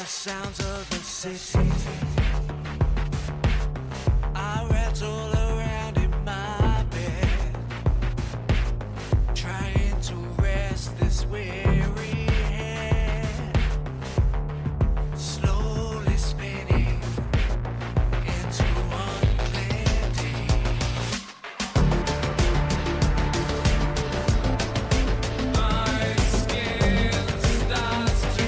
Sounds of the city. I rattle around in my bed, trying to rest this weary head, slowly spinning into unclear days. My skin starts to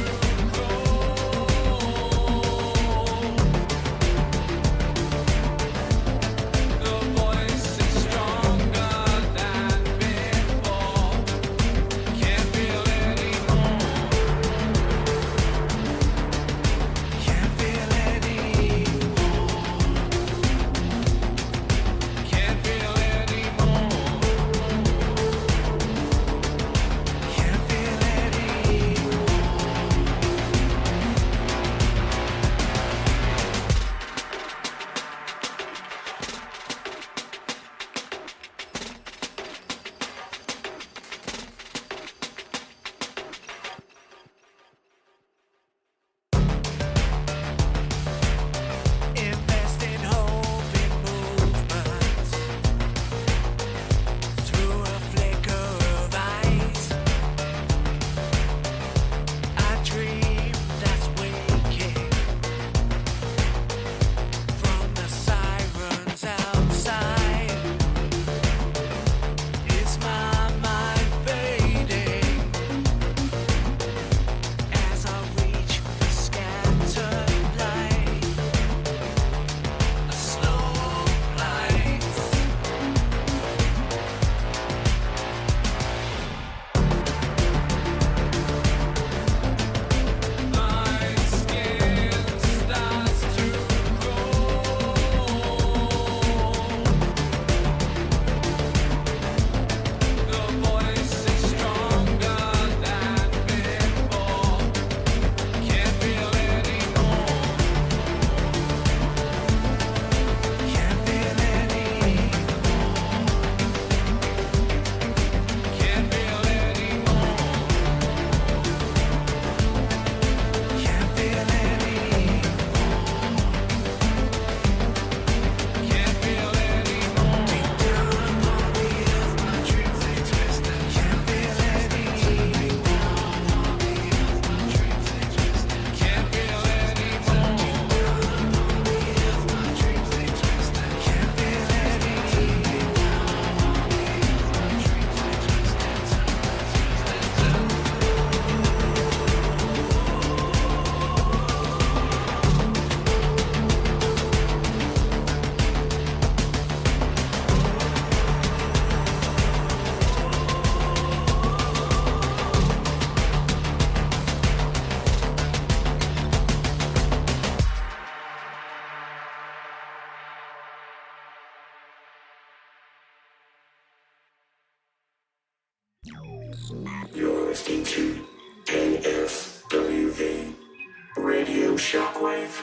You're listening to KSWV Radio Shockwave.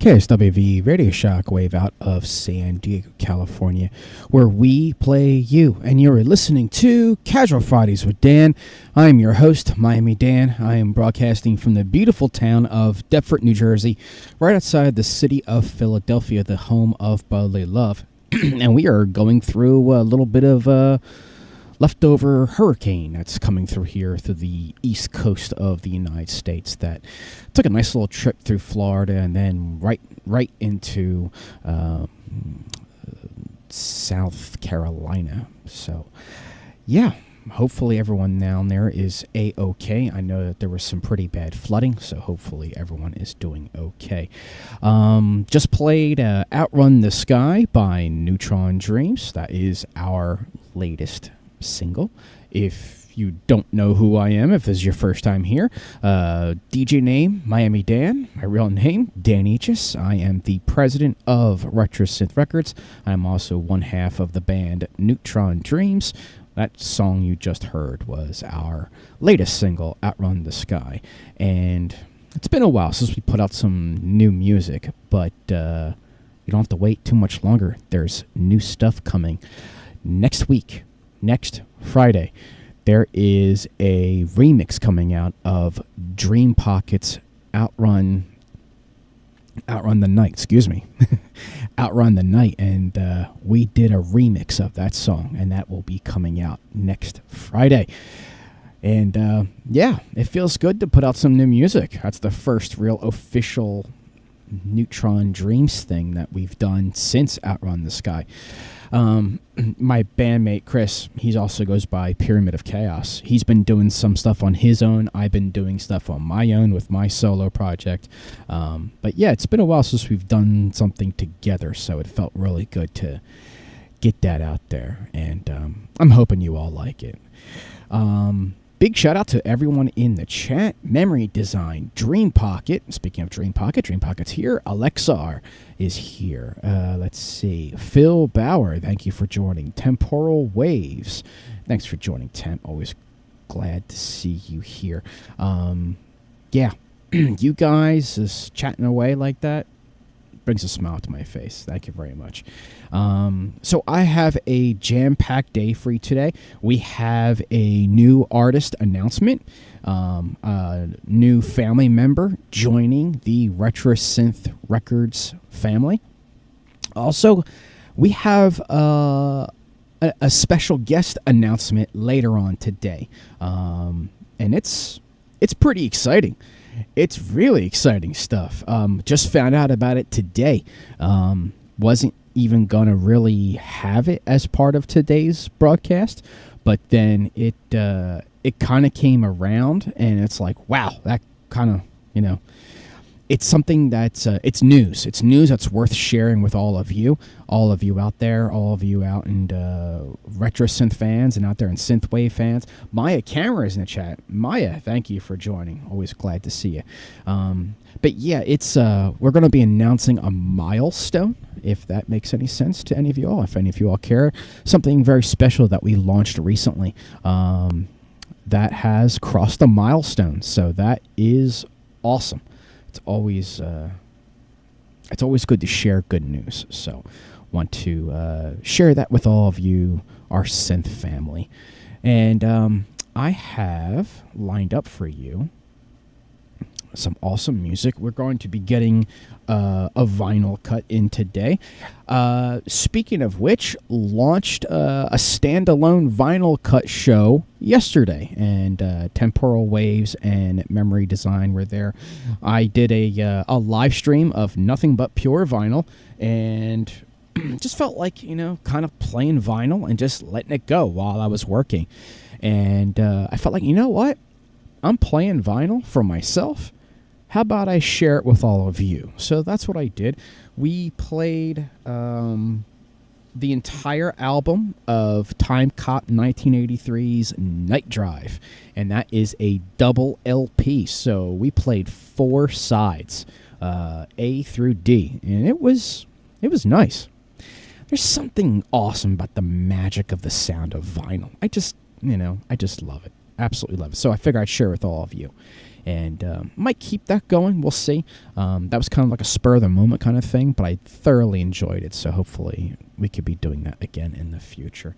KSWV Radio Shockwave out of San Diego, California, where we play you. And you're listening to Casual Fridays with Dan. I'm your host, Miami Dan. I am broadcasting from the beautiful town of Deptford, New Jersey, right outside the city of Philadelphia, the home of brotherly love. And we are going through a little bit of leftover hurricane that's coming through here through the east coast of the United States that took a nice little trip through Florida and then right into South Carolina. So, yeah, hopefully everyone down there is A-OK. I know that there was some pretty bad flooding, so hopefully everyone is doing okay. Just played Outrun the Sky by Neutron Dreams. That is our latest single. If you don't know who I am, if this is your first time here, DJ name, Miami Dan. My real name, Dan Eachus. I am the president of RetroSynth Records. I'm also one half of the band Neutron Dreams. That song you just heard was our latest single, Outrun the Sky. And it's been a while since we put out some new music, but you don't have to wait too much longer. There's new stuff coming next week. Next Friday, there is a remix coming out of Dream Pocket's Outrun the Night, excuse me. Outrun the Night, and we did a remix of that song, and that will be coming out next Friday. And yeah, it feels good to put out some new music. That's the first real official Neutron Dreams thing that we've done since Outrun the Sky. My bandmate Chris, he also goes by Pyramid of Chaos. He's been doing some stuff on his own. I've been doing stuff on my own with my solo project. But yeah, it's been a while since we've done something together, so it felt really good to get that out there. And I'm hoping you all like it. Big shout out to everyone in the chat. Memory Design, Dream Pocket. Speaking of Dream Pocket, Dream Pocket's here. Alexar is here. Let's see. Phil Bauer, thank you for joining. Temporal Waves. Thanks for joining, Temp. Always glad to see you here. Yeah, you guys is chatting away like that brings a smile to my face. Thank you very much. So I have a jam-packed day for you today. We have a new artist announcement, a new family member joining the RetroSynth Records family. Also, we have a special guest announcement later on today, and it's pretty exciting. It's really exciting stuff. Just found out about it today. Wasn't even gonna really have it as part of today's broadcast, but then it kind of came around, and it's like, wow, that kind of, it's something that's it's news. It's news that's worth sharing with all of you out there, all of you out in RetroSynth fans and out there in Synthwave fans. Maya Camera is in the chat. Maya, thank you for joining. Always glad to see you. But yeah, it's we're going to be announcing a milestone, if that makes any sense to any of you all. If any of you all care, something very special that we launched recently that has crossed a milestone. So that is awesome. It's always good to share good news. So want to share that with all of you, our synth family. And I have lined up for you some awesome music. We're going to be getting a vinyl cut in today. Speaking of which, launched a standalone vinyl cut show yesterday, and Temporal Waves and Memory Design were there. I did a live stream of nothing but pure vinyl, and just felt like, kind of playing vinyl and just letting it go while I was working. And I felt like, you know what? I'm playing vinyl for myself. How about I share it with all of you? So that's what I did. We played the entire album of Time Cop 1983's Night Drive, and that is a double LP. So we played 4 sides, A through D, and it was nice. There's something awesome about the magic of the sound of vinyl. I just love it. Absolutely love it. So I figured I'd share it with all of you. And might keep that going. We'll see. That was kind of like a spur-of-the-moment kind of thing, but I thoroughly enjoyed it, so hopefully we could be doing that again in the future.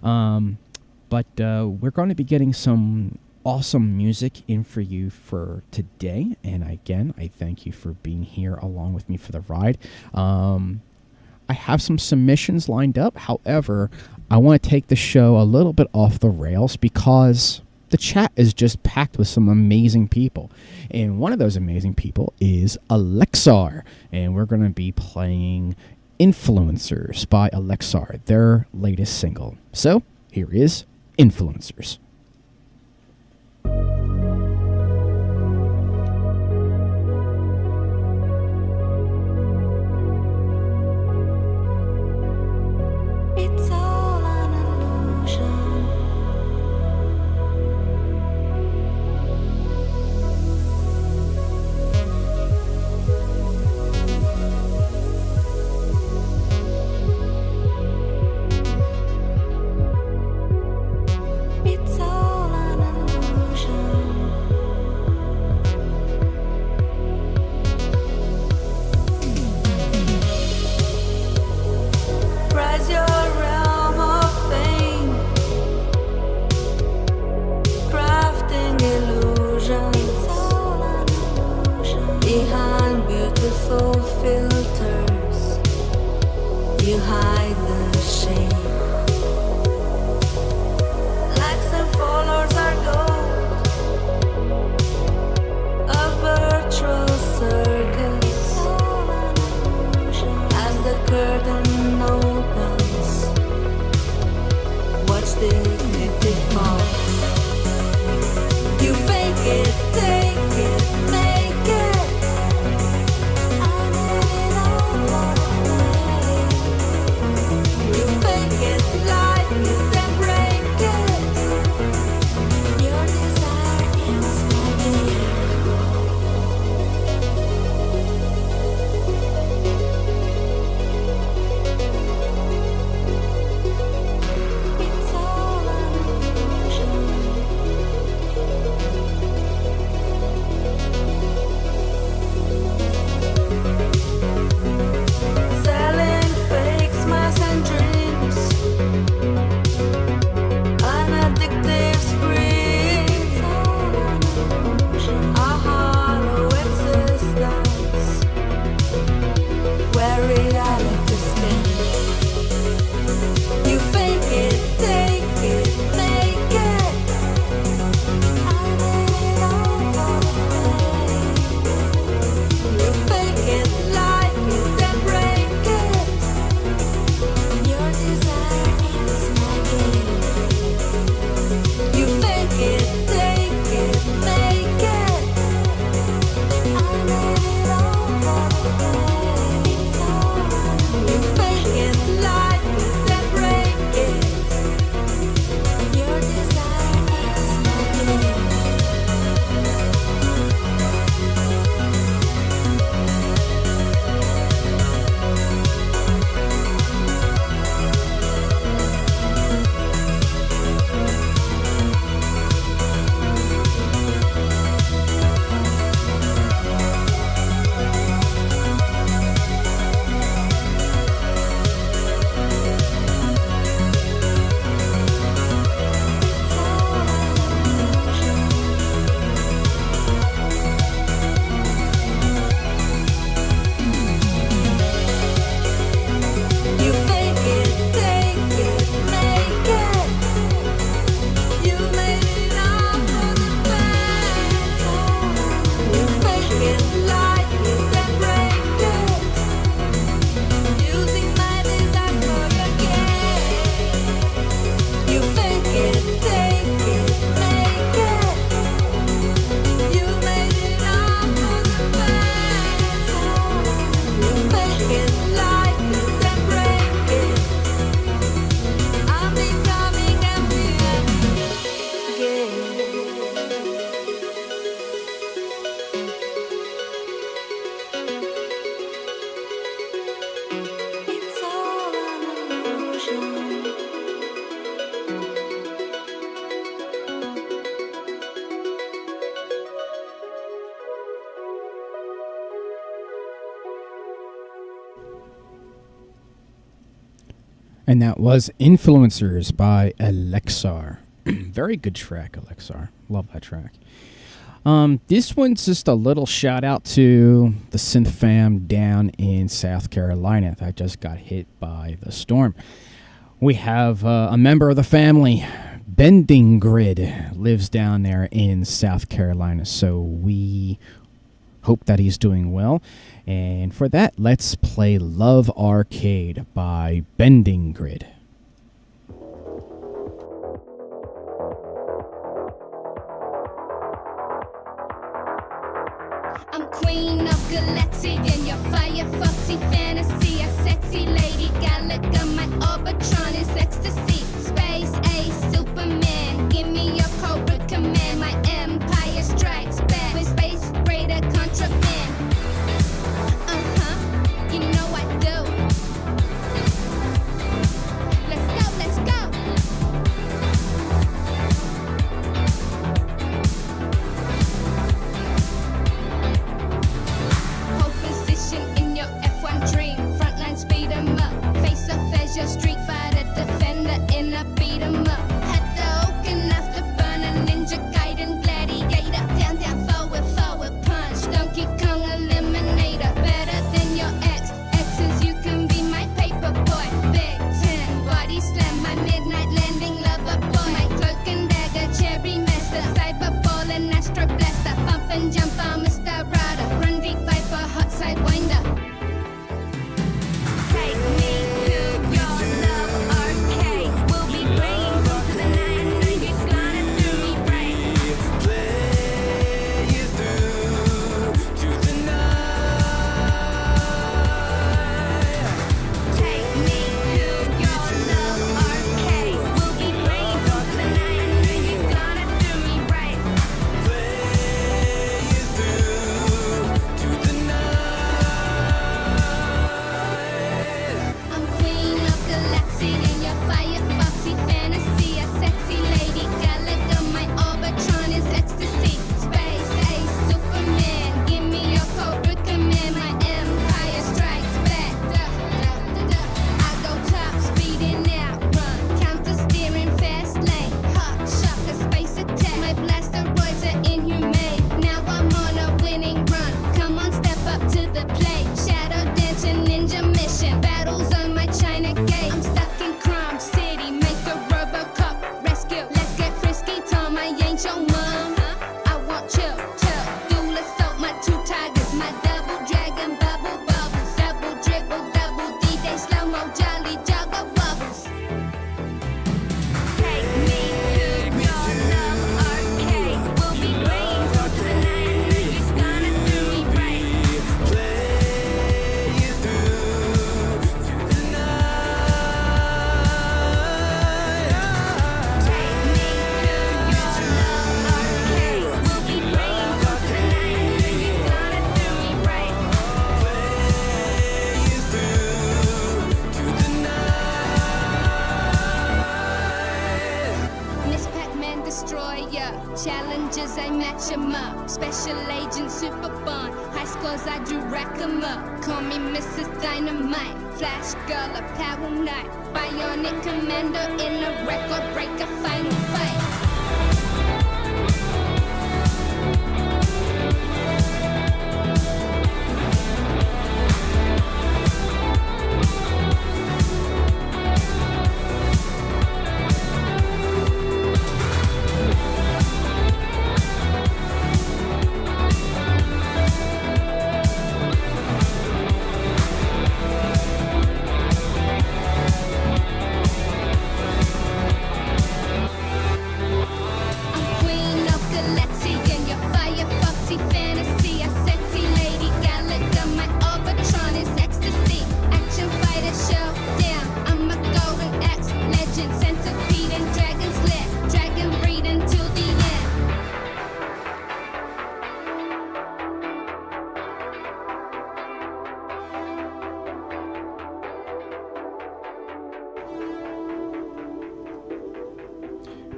But we're going to be getting some awesome music in for you for today, and again, I thank you for being here along with me for the ride. I have some submissions lined up. However, I want to take the show a little bit off the rails because the chat is just packed with some amazing people. And one of those amazing people is Alexar. And we're going to be playing Influencers by Alexar, their latest single. So here is Influencers. It's all an illusion. hide the shame. Likes and followers are gold, a virtual circus. As the curtain opens, watch dignity fall. You fake it, take it, make it. I did it all for the fame. You fake it, like it, then break it. Your desire is my game. It's all an illusion. Selling fake smiles and dreams, an addictive scream, a hollow existence where reality spins. You fake it, take it, make it. I did it all for the fame. You fake it, like it, then break it. Your desire is my game. You fake it, take it, make it. I did it all for the fame. You fake it, like it, then break it. Your desire is my game. You fake it, take it, make it. You made it all for the fame. You fake it, like it, then break it. Using my desire for your game. You fake it, take it, make it. You made it all for the fame. You fake it, like it, then break it. I'm becoming ambient again. It's all an illusion. And that was Influencers by Alexar. Very good track, Alexar. Love that track. This one's just a little shout out to the synth fam down in South Carolina that just got hit by the storm. We have a member of the family, Bending Grid, lives down there in South Carolina. So we hope that he's doing well. And for that, let's play Love Arcade by Bending Grid. I'm queen of galaxy in your fire foxy fantasy. A sexy lady Galaga, my Obertron is ecstasy. Space Ace Superman, give me your cobra command. My empire strikes back with space raider contraband. You know I do. Let's go, let's go. Hold position in your F1 dream. Frontline speed 'em up. Face off as your street fighter defender in a beat 'em up. Had the Oaken afterburner, Ninja Gaiden gladiator. Down, down, forward, forward punch. Donkey Kong eliminator. Better than your ex. Exes, you can be my paper boy. Big a fire, foxy fantasy, a sexy lady. Galaga, my Obertron is ecstasy. Space Ace, Superman, give me your code, recommend. My empire strikes back. I go top speed and outrun. Counter steering, fast lane. Hot shock, a space attack. My blasteroids are inhumane. Now I'm on a winning run. Come on, step up to the plate. Shadow dancing, ninja mission. Battles on my China gate. I'm stuck in Crime City. Make a Robocop rescue. Let's get frisky, Tom. I ain't your mom. I want you to duel assault my two tigers. My double dragon, bubble bubbles. Double dribble, double D. They slow mo, jolly juggle wobbles. Take me to your love arcade. We'll be green for tonight. Music's gonna do me right. Play you through the night. Take me to your love arcade. We'll be green for tonight. Music's gonna do me right. Play you through the night. Miss Pac-Man Destroyer. Challenges, I match 'em up. Special Agent Super Bond. High scores, I do rack 'em up. Call me Mrs. Dynamite. Flash Girl, a Power Knight. Bionic Commando in a record breaker final fight. I'm queen of Galaxy and your fire foxy fantasy. A sexy lady Galaga, my Obertron is ecstasy. Action fighter showdown. I'm a golden axe legend. Centipede and dragon sled. Dragon breed until the end.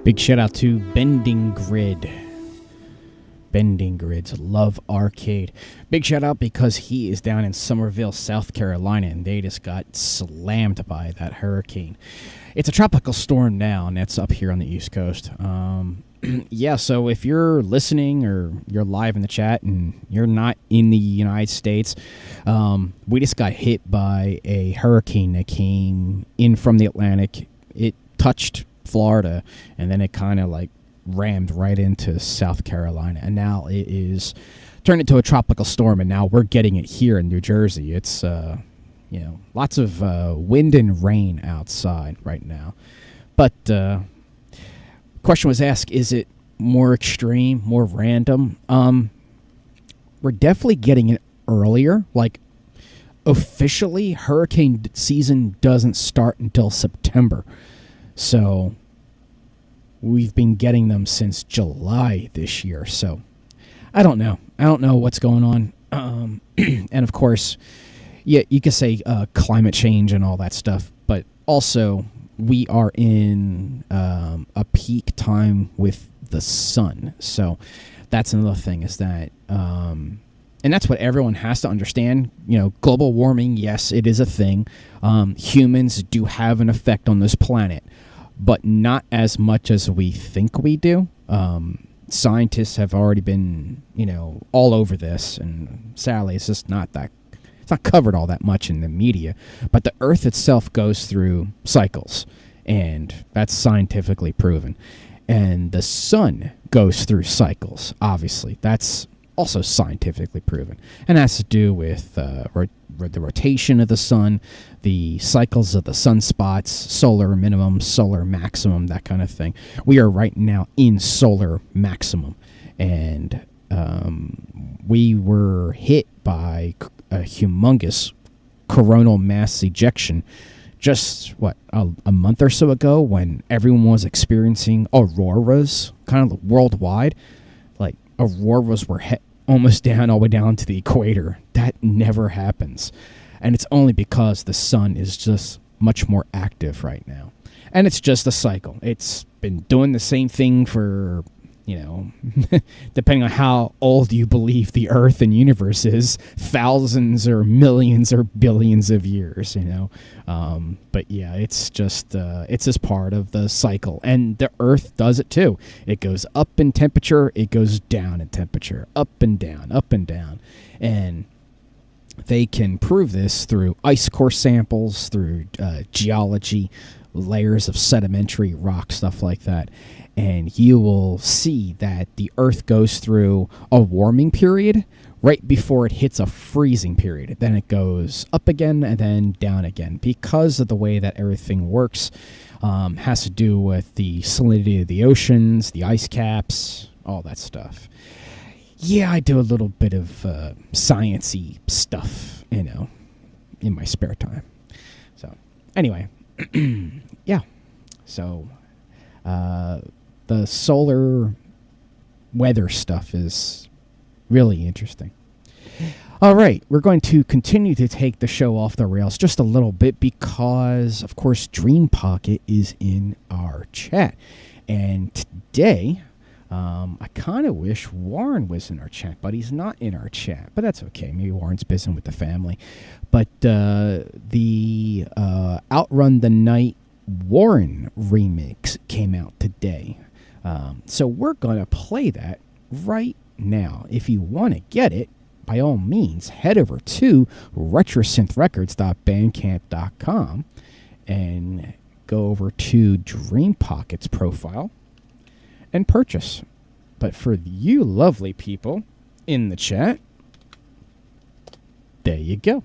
Big shout out to Bending Grid. Bending Grid's Love Arcade. Big shout out because he is down in Somerville, South Carolina, and they just got slammed by that hurricane. It's a tropical storm now, and it's up here on the East Coast. Yeah, so if you're listening or you're live in the chat and you're not in the United States, we just got hit by a hurricane that came in from the Atlantic. It touched Florida, and then it kind of like rammed right into South Carolina, and now it is turned into a tropical storm, and now we're getting it here in New Jersey. It's lots of wind and rain outside right now. But question was asked, is it more extreme, more random? We're definitely getting it earlier. Like, officially, hurricane season doesn't start until September. So we've been getting them since July this year. So I don't know. I don't know what's going on. And of course, yeah, you could say climate change and all that stuff. But also, we are in a peak time with the sun. So that's another thing, is that, and that's what everyone has to understand. Global warming, yes, it is a thing. Humans do have an effect on this planet, but not as much as we think we do. Scientists have already been, all over this, and sadly, it's just not that. It's not covered all that much in the media. But the Earth itself goes through cycles, and that's scientifically proven. And the sun goes through cycles. Obviously, that's also scientifically proven, and has to do with the rotation of the sun, the cycles of the sunspots, solar minimum, solar maximum, that kind of thing. We are right now in solar maximum, and we were hit by a humongous coronal mass ejection just, a month or so ago, when everyone was experiencing auroras kind of worldwide. Like, auroras were almost down, all the way down to the equator. That never happens. And it's only because the sun is just much more active right now. And it's just a cycle. It's been doing the same thing for, depending on how old you believe the Earth and universe is, thousands or millions or billions of years, But yeah, it's just part of the cycle. And the Earth does it too. It goes up in temperature, it goes down in temperature, up and down, up and down. And they can prove this through ice core samples, through geology, layers of sedimentary rock, stuff like that. And you will see that the Earth goes through a warming period right before it hits a freezing period. Then it goes up again and then down again. Because of the way that everything works, has to do with the salinity of the oceans, the ice caps, all that stuff. Yeah, I do a little bit of science-y stuff, in my spare time. So, anyway, yeah. So, the solar weather stuff is really interesting. All right, we're going to continue to take the show off the rails just a little bit because, of course, Dream Pocket is in our chat. And today, I kind of wish Warren was in our chat, but he's not in our chat. But that's okay. Maybe Warren's busy with the family. But the Outrun the Night Warren remix came out today. So we're going to play that right now. If you want to get it, by all means, head over to retrosynthrecords.bandcamp.com and go over to Dream Pocket's profile and purchase. But for you lovely people in the chat, there you go.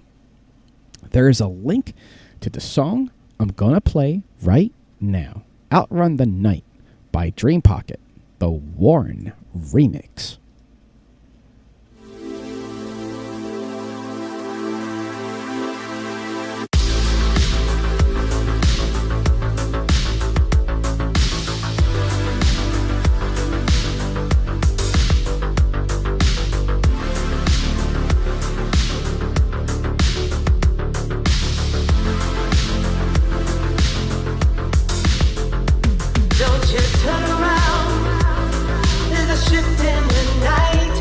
There is a link to the song I'm going to play right now. Outrun the Night by Dream Pocket, the Warren remix. Don't you turn around, there's a shift in the night,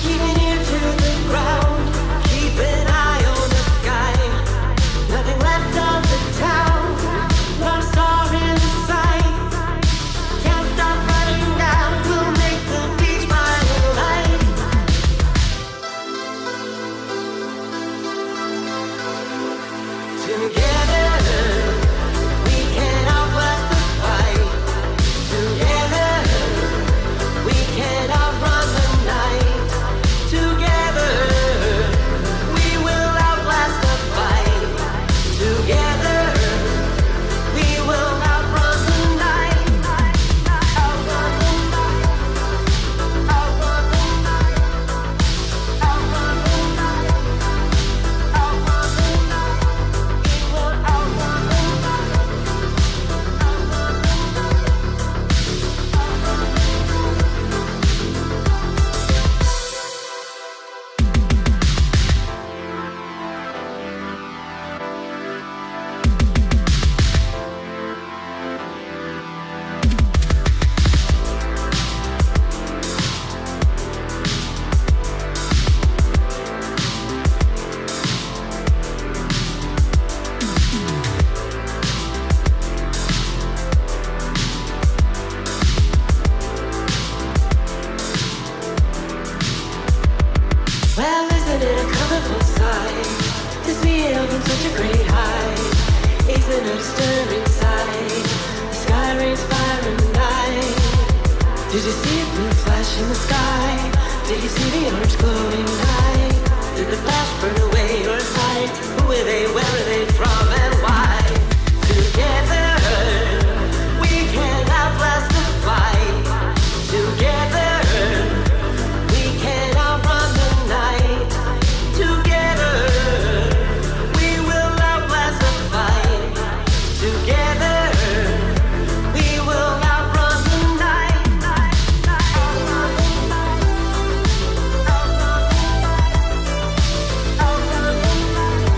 keeping you to the ground, keep an eye on the sky, nothing left of the town, not a star in sight, can't stop running down, we'll make the beach my light. Together we can outlast the fight. Together, we can outrun the night. Together, we will outlast the fight. Together, we will outrun the night. Outrun the night. Outrun the night. Outrun the night. Outrun the night. We will outrun the night. Well, isn't it a colorful sight to see it from such a great height? Isn't it a stirring sight? The sky rains fire and night. Did you see a blue flash in the sky? Did you see the orange glowing light? Did the flash burn away your sight? Who are they? Where are they from? And why? Together, we can outlast the fight. Together, we can outrun the night. Together, we will outlast the fight. Together, we will outrun the night. Outrun the night. Outrun the night. Outrun the night.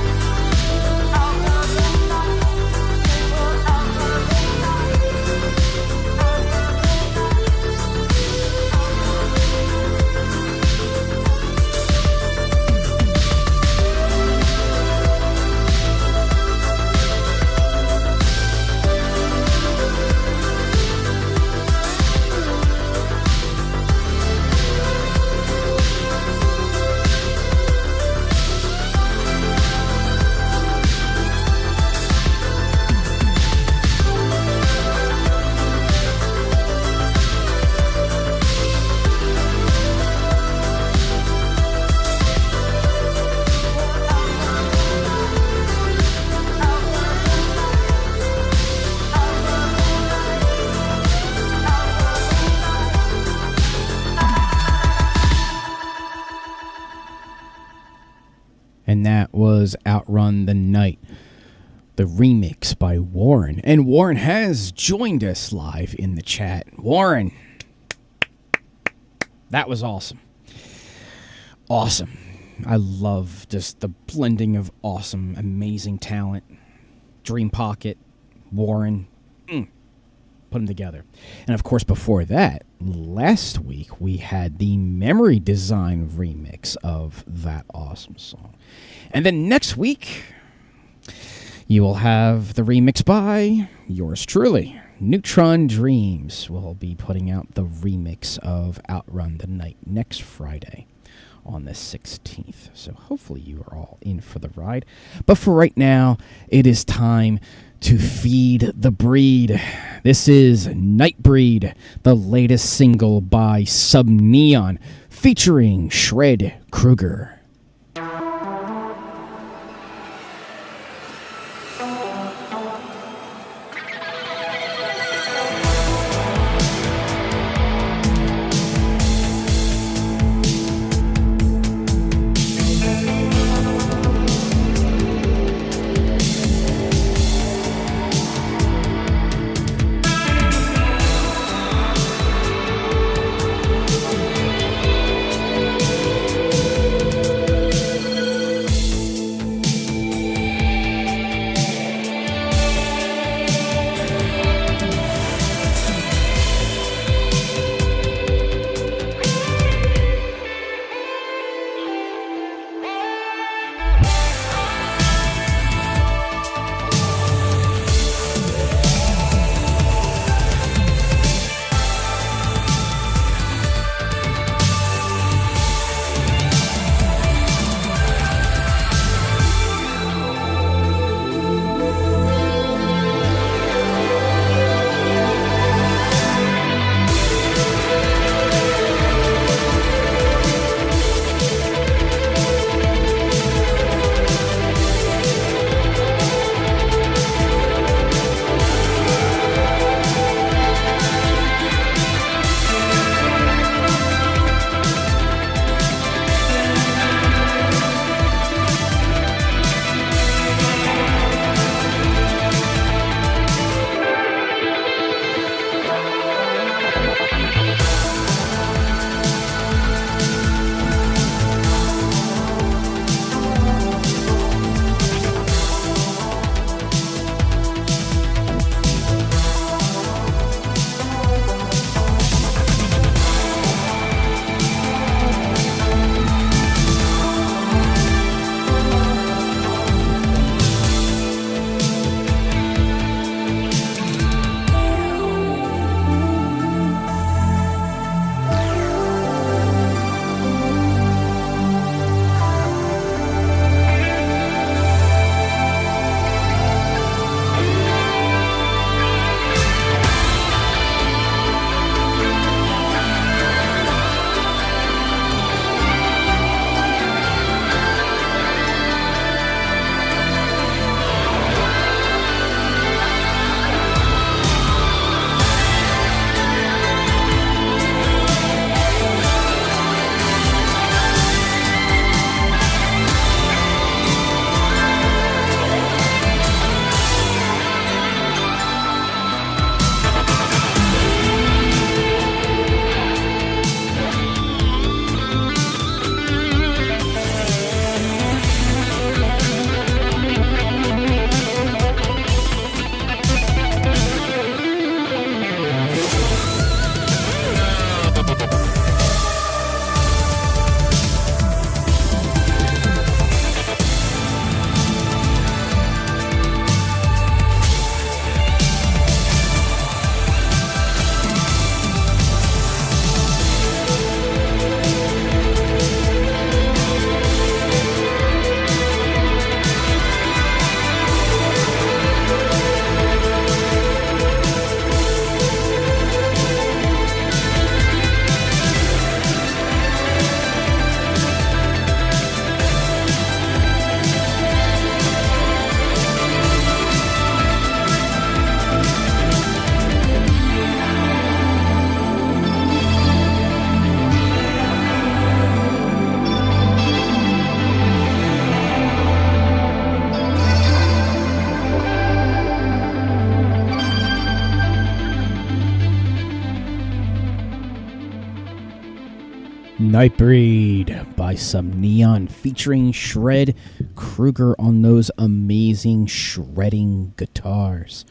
was Outrun the Night, the remix by Warren. And Warren has joined us live in the chat. Warren, that was awesome. Awesome. I love just the blending of awesome, amazing talent. Dream Pocket, Warren, put them together. And of course, before that, last week, we had the Memory Design remix of that awesome song. And then next week, you will have the remix by yours truly. Neutron Dreams will be putting out the remix of Outrun the Night next Friday on the 16th. So hopefully you are all in for the ride. But for right now, it is time to feed the breed. This is Nightbreed, the latest single by Subneon, featuring Shred Kruger. Nightbreed by Some Neon featuring Shred Kruger on those amazing shredding guitars.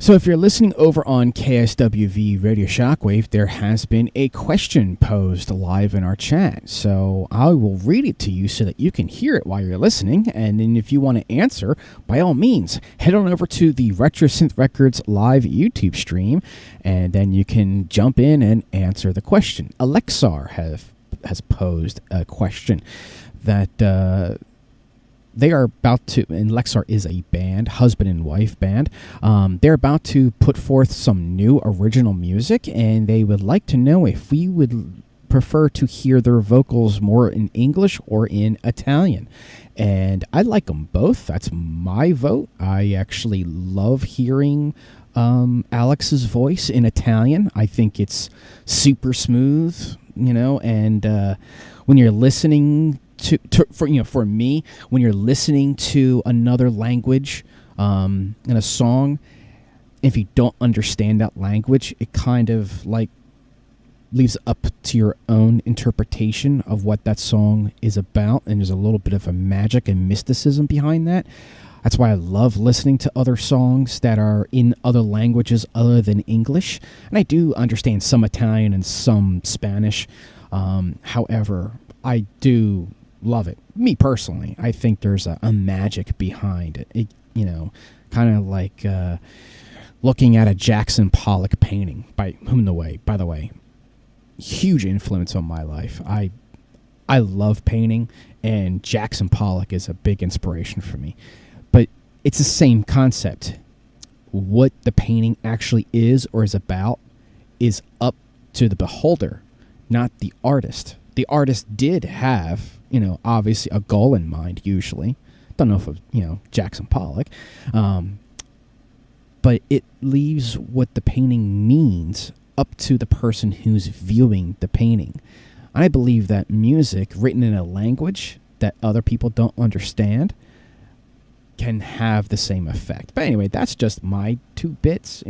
So if you're listening over on KSWV Radio Shockwave, there has been a question posed live in our chat. So I will read it to you so that you can hear it while you're listening. And then if you want to answer, by all means, head on over to the RetroSynth Records live YouTube stream, and then you can jump in and answer the question. Alexar has posed a question that they are about to, and Lexar is a band, husband and wife band. They're about to put forth some new original music, and they would like to know if we would prefer to hear their vocals more in English or in Italian. And I like them both. That's my vote. I actually love hearing Alex's voice in Italian. I think it's super smooth, and when you're listening for me, when you're listening to another language in a song, if you don't understand that language, it kind of like leaves up to your own interpretation of what that song is about, and there's a little bit of a magic and mysticism behind that. That's why I love listening to other songs that are in other languages other than English. And I do understand some Italian and some Spanish. However, I do love it. Me personally, I think there's a magic behind it. Kind of like looking at a Jackson Pollock painting. By the way, huge influence on my life. I love painting, and Jackson Pollock is a big inspiration for me. But it's the same concept. What the painting actually is or is about is up to the beholder, not the artist. The artist did have, obviously a goal in mind, usually. Don't know if it was, Jackson Pollock. But it leaves what the painting means up to the person who's viewing the painting. I believe that music written in a language that other people don't understand can have the same effect. But anyway, that's just my 2 bits,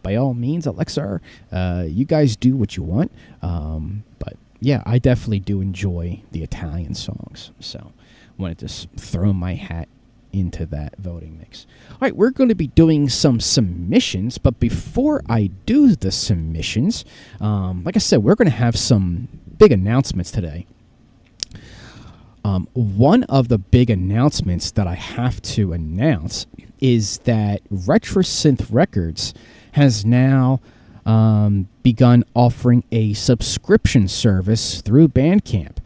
By all means, Alexar, you guys do what you want. But yeah, I definitely do enjoy the Italian songs. So wanted to throw my hat into that voting mix. All right, we're going to be doing some submissions, but before I do the submissions, like I said, we're going to have some big announcements today. One of the big announcements that I have to announce is that RetroSynth Records has now begun offering a subscription service through Bandcamp.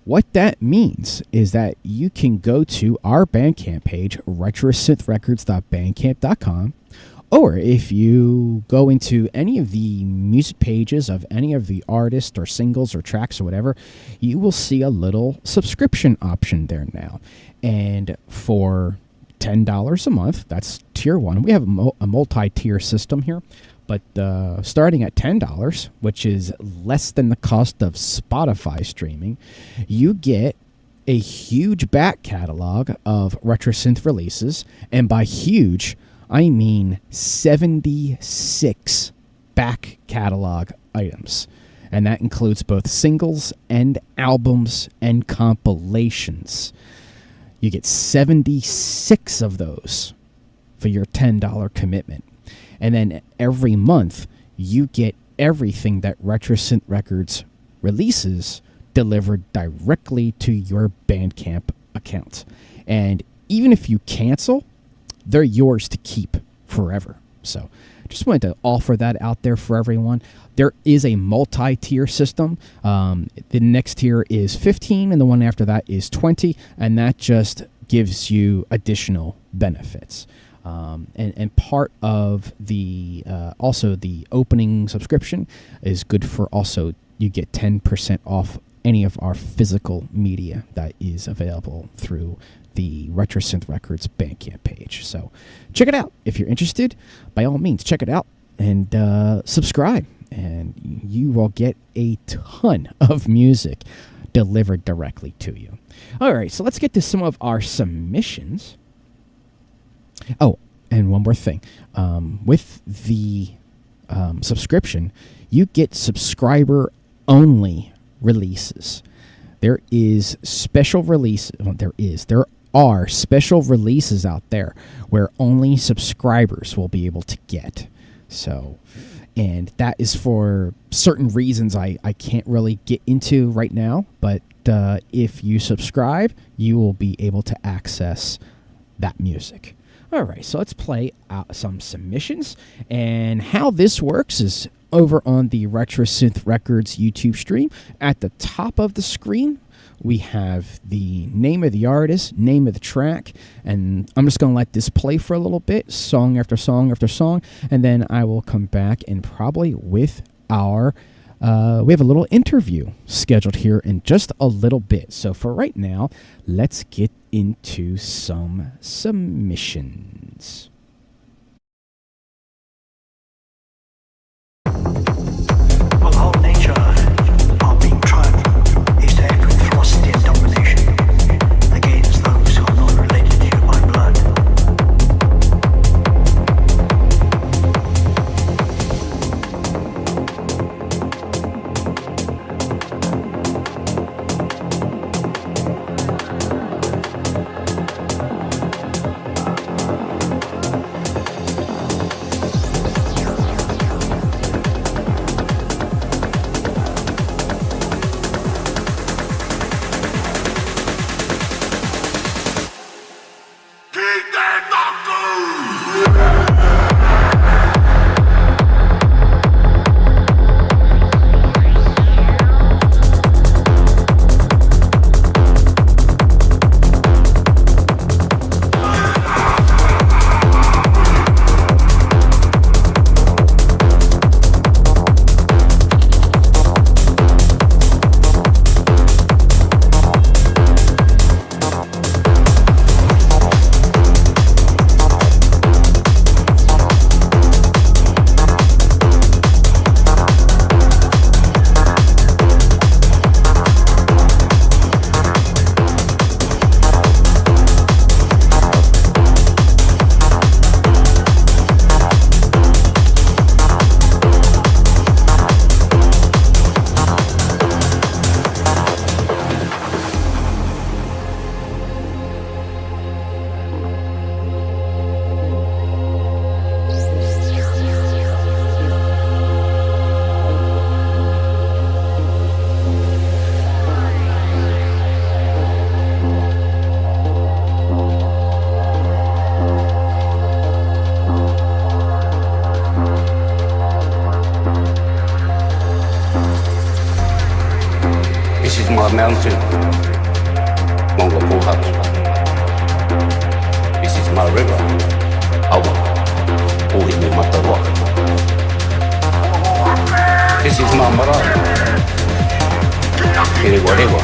What that means is that you can go to our Bandcamp page, retrosynthrecords.bandcamp.com, or if you go into any of the music pages of any of the artists or singles or tracks or whatever, you will see a little subscription option there now. And for $10 a month, that's tier 1. We have a multi-tier system here. But starting at $10, which is less than the cost of Spotify streaming, you get a huge back catalog of RetroSynth releases. And by huge, I mean 76 back catalog items. And that includes both singles and albums and compilations. You get 76 of those for your $10 commitment. And then every month, you get everything that RetroSynth Records releases delivered directly to your Bandcamp account. And even if you cancel, they're yours to keep forever. So just wanted to offer that out there for everyone. There is a multi-tier system. The next tier is 15, and the one after that is 20, and that just gives you additional benefits. And part of the also the opening subscription is good for also you get 10% off any of our physical media that is available through the RetroSynth Records Bandcamp page. So check it out. If you're interested, by all means, check it out and subscribe. And you will get a ton of music delivered directly to you. All right, so let's get to some of our submissions. Oh, and one more thing. With the subscription, you get subscriber-only releases. There are special releases out there where only subscribers will be able to get. So, and that is for certain reasons I can't really get into right now, but if you subscribe, you will be able to access that music. All right, so let's play out some submissions. And how this works is over on the RetroSynth Records YouTube stream. At the top of the screen, we have the name of the artist, name of the track, and I'm just going to let this play for a little bit, song after song after song, and then I will come back and probably with our, we have a little interview scheduled here in just a little bit. So for right now, let's get into some submissions. Well, whole nature of being tribal is to act with ferocity and domination against those who are not related to you by blood. mountain, Mongol House. This is my river, Awa, Uhi Matawa. This is my Mara, Iriwarewa.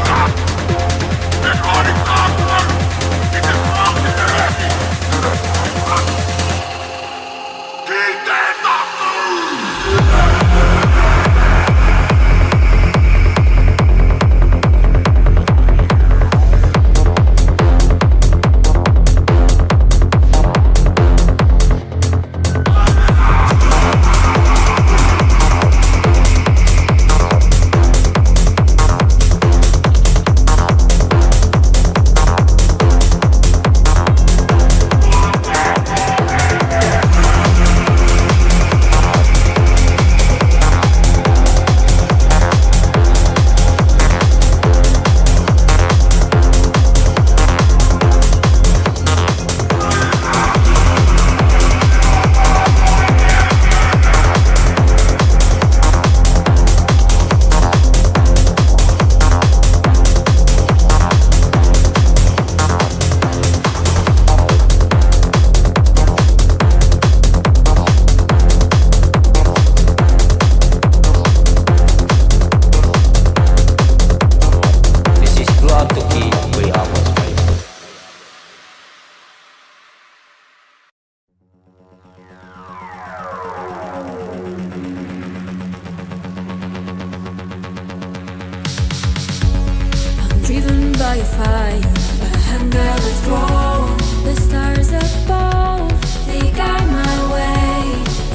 Driven by a fire, a hunger that's grown. The stars above, they guide my way.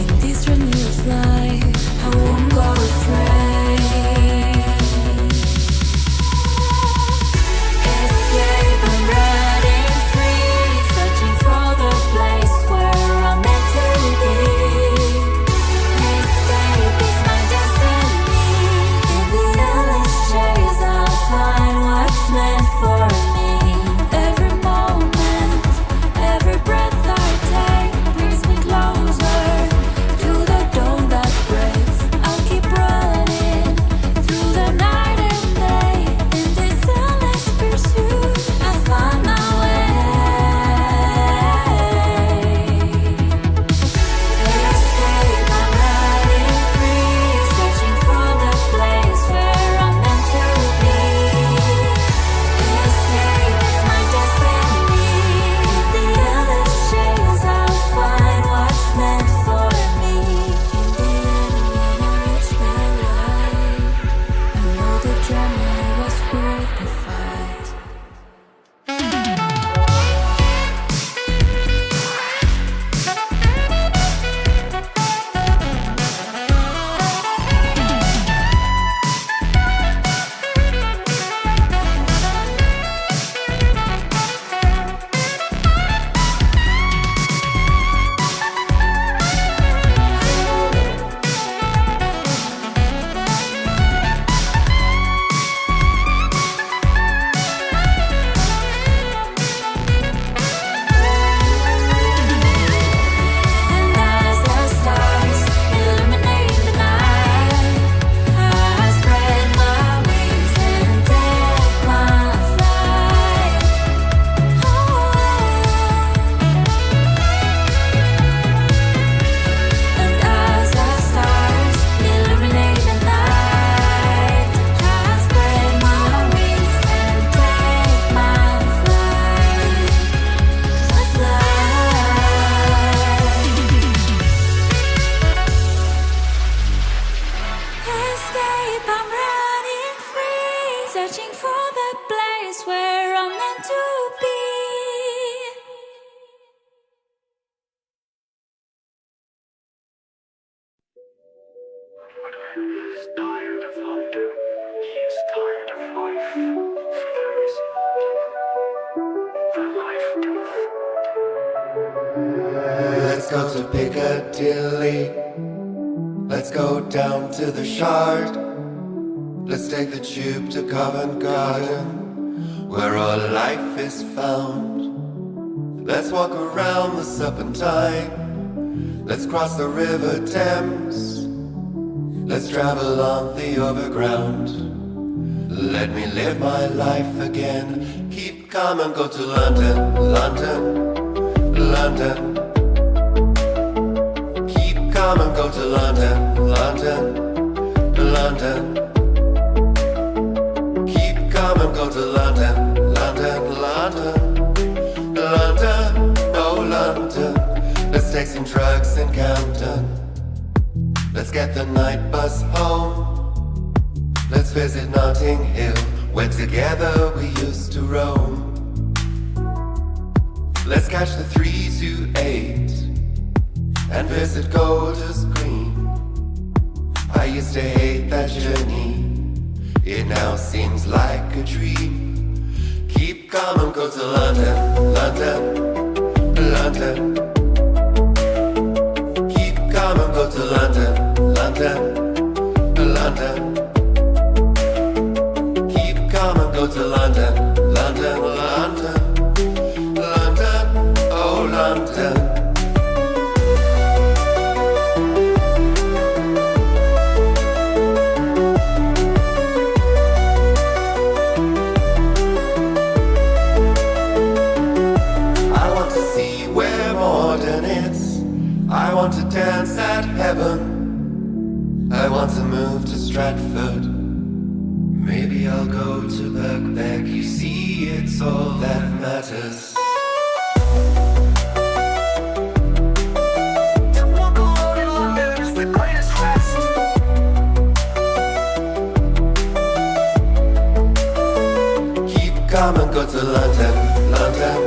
In this journey of life, I won't go astray. He's tired of London. He is tired of life. For there is the life death. Let's go to Piccadilly. Let's go down to the Shard. Let's take the tube to Covent Garden, where all life is found. Let's walk around the Serpentine. Let's cross the River Thames. Let's travel on the Overground. Let me live my life again. Keep calm and go to London, London, London. Keep calm and go to London, London, London. Keep calm and go to London, London, London, London, oh London. Let's take some drugs in Camden. Let's get the night bus home. Let's visit Notting Hill, where together we used to roam. Let's catch the 328 and visit Golders Green. I used to hate that journey. It now seems like a dream. Keep calm and go to London, London, London. Keep calm and go to London, London, London. Keep calm and go to London, London, London, London, oh London. I want to dance at heaven. I want to move to Stratford. Maybe I'll go to Birkbeck. You see, it's all that matters. To walk alone in London is the greatest rest. Keep calm and go to London, London,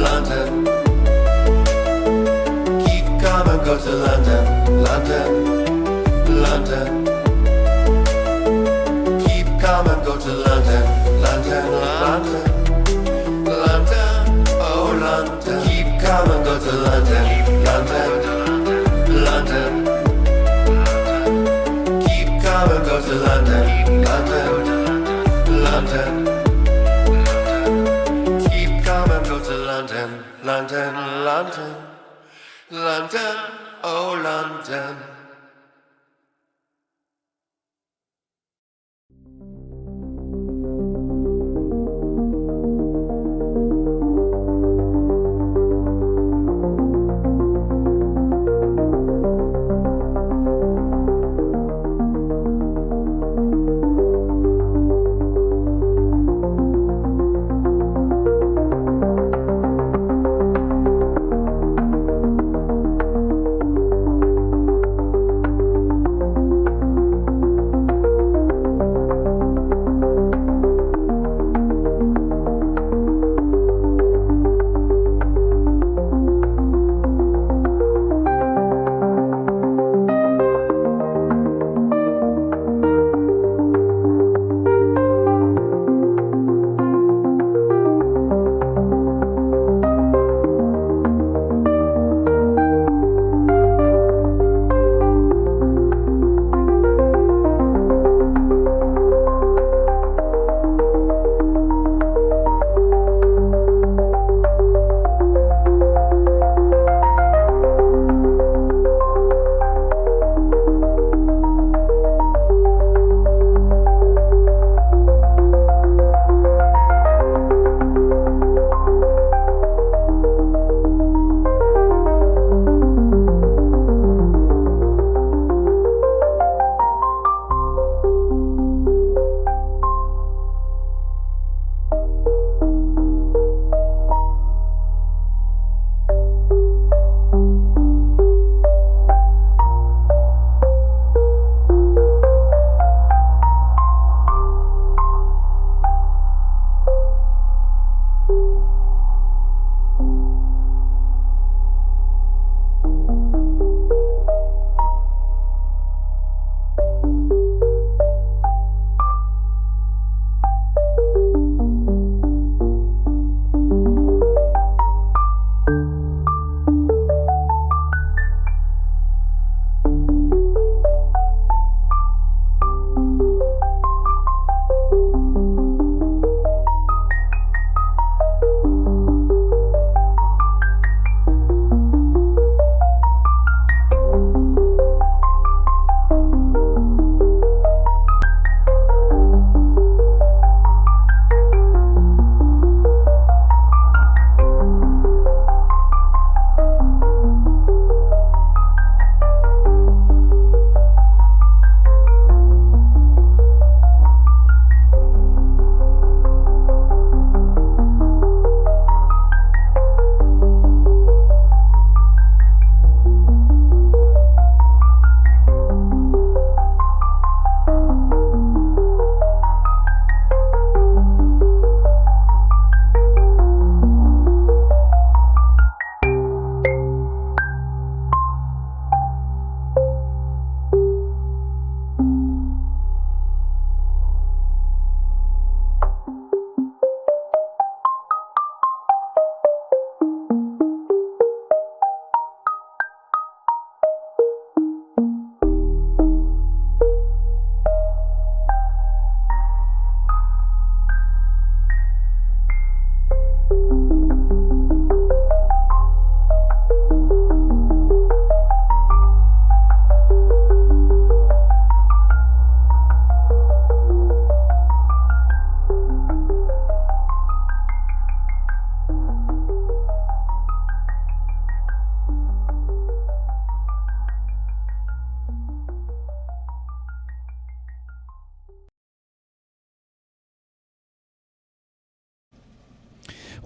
London. Come and go to London, London, London. Keep calm and go to London, London, London, London, oh London. Keep calm and go to London, London, London. Keep calm and go to London, London, London. Keep calm and go to London, London, London. London, oh London.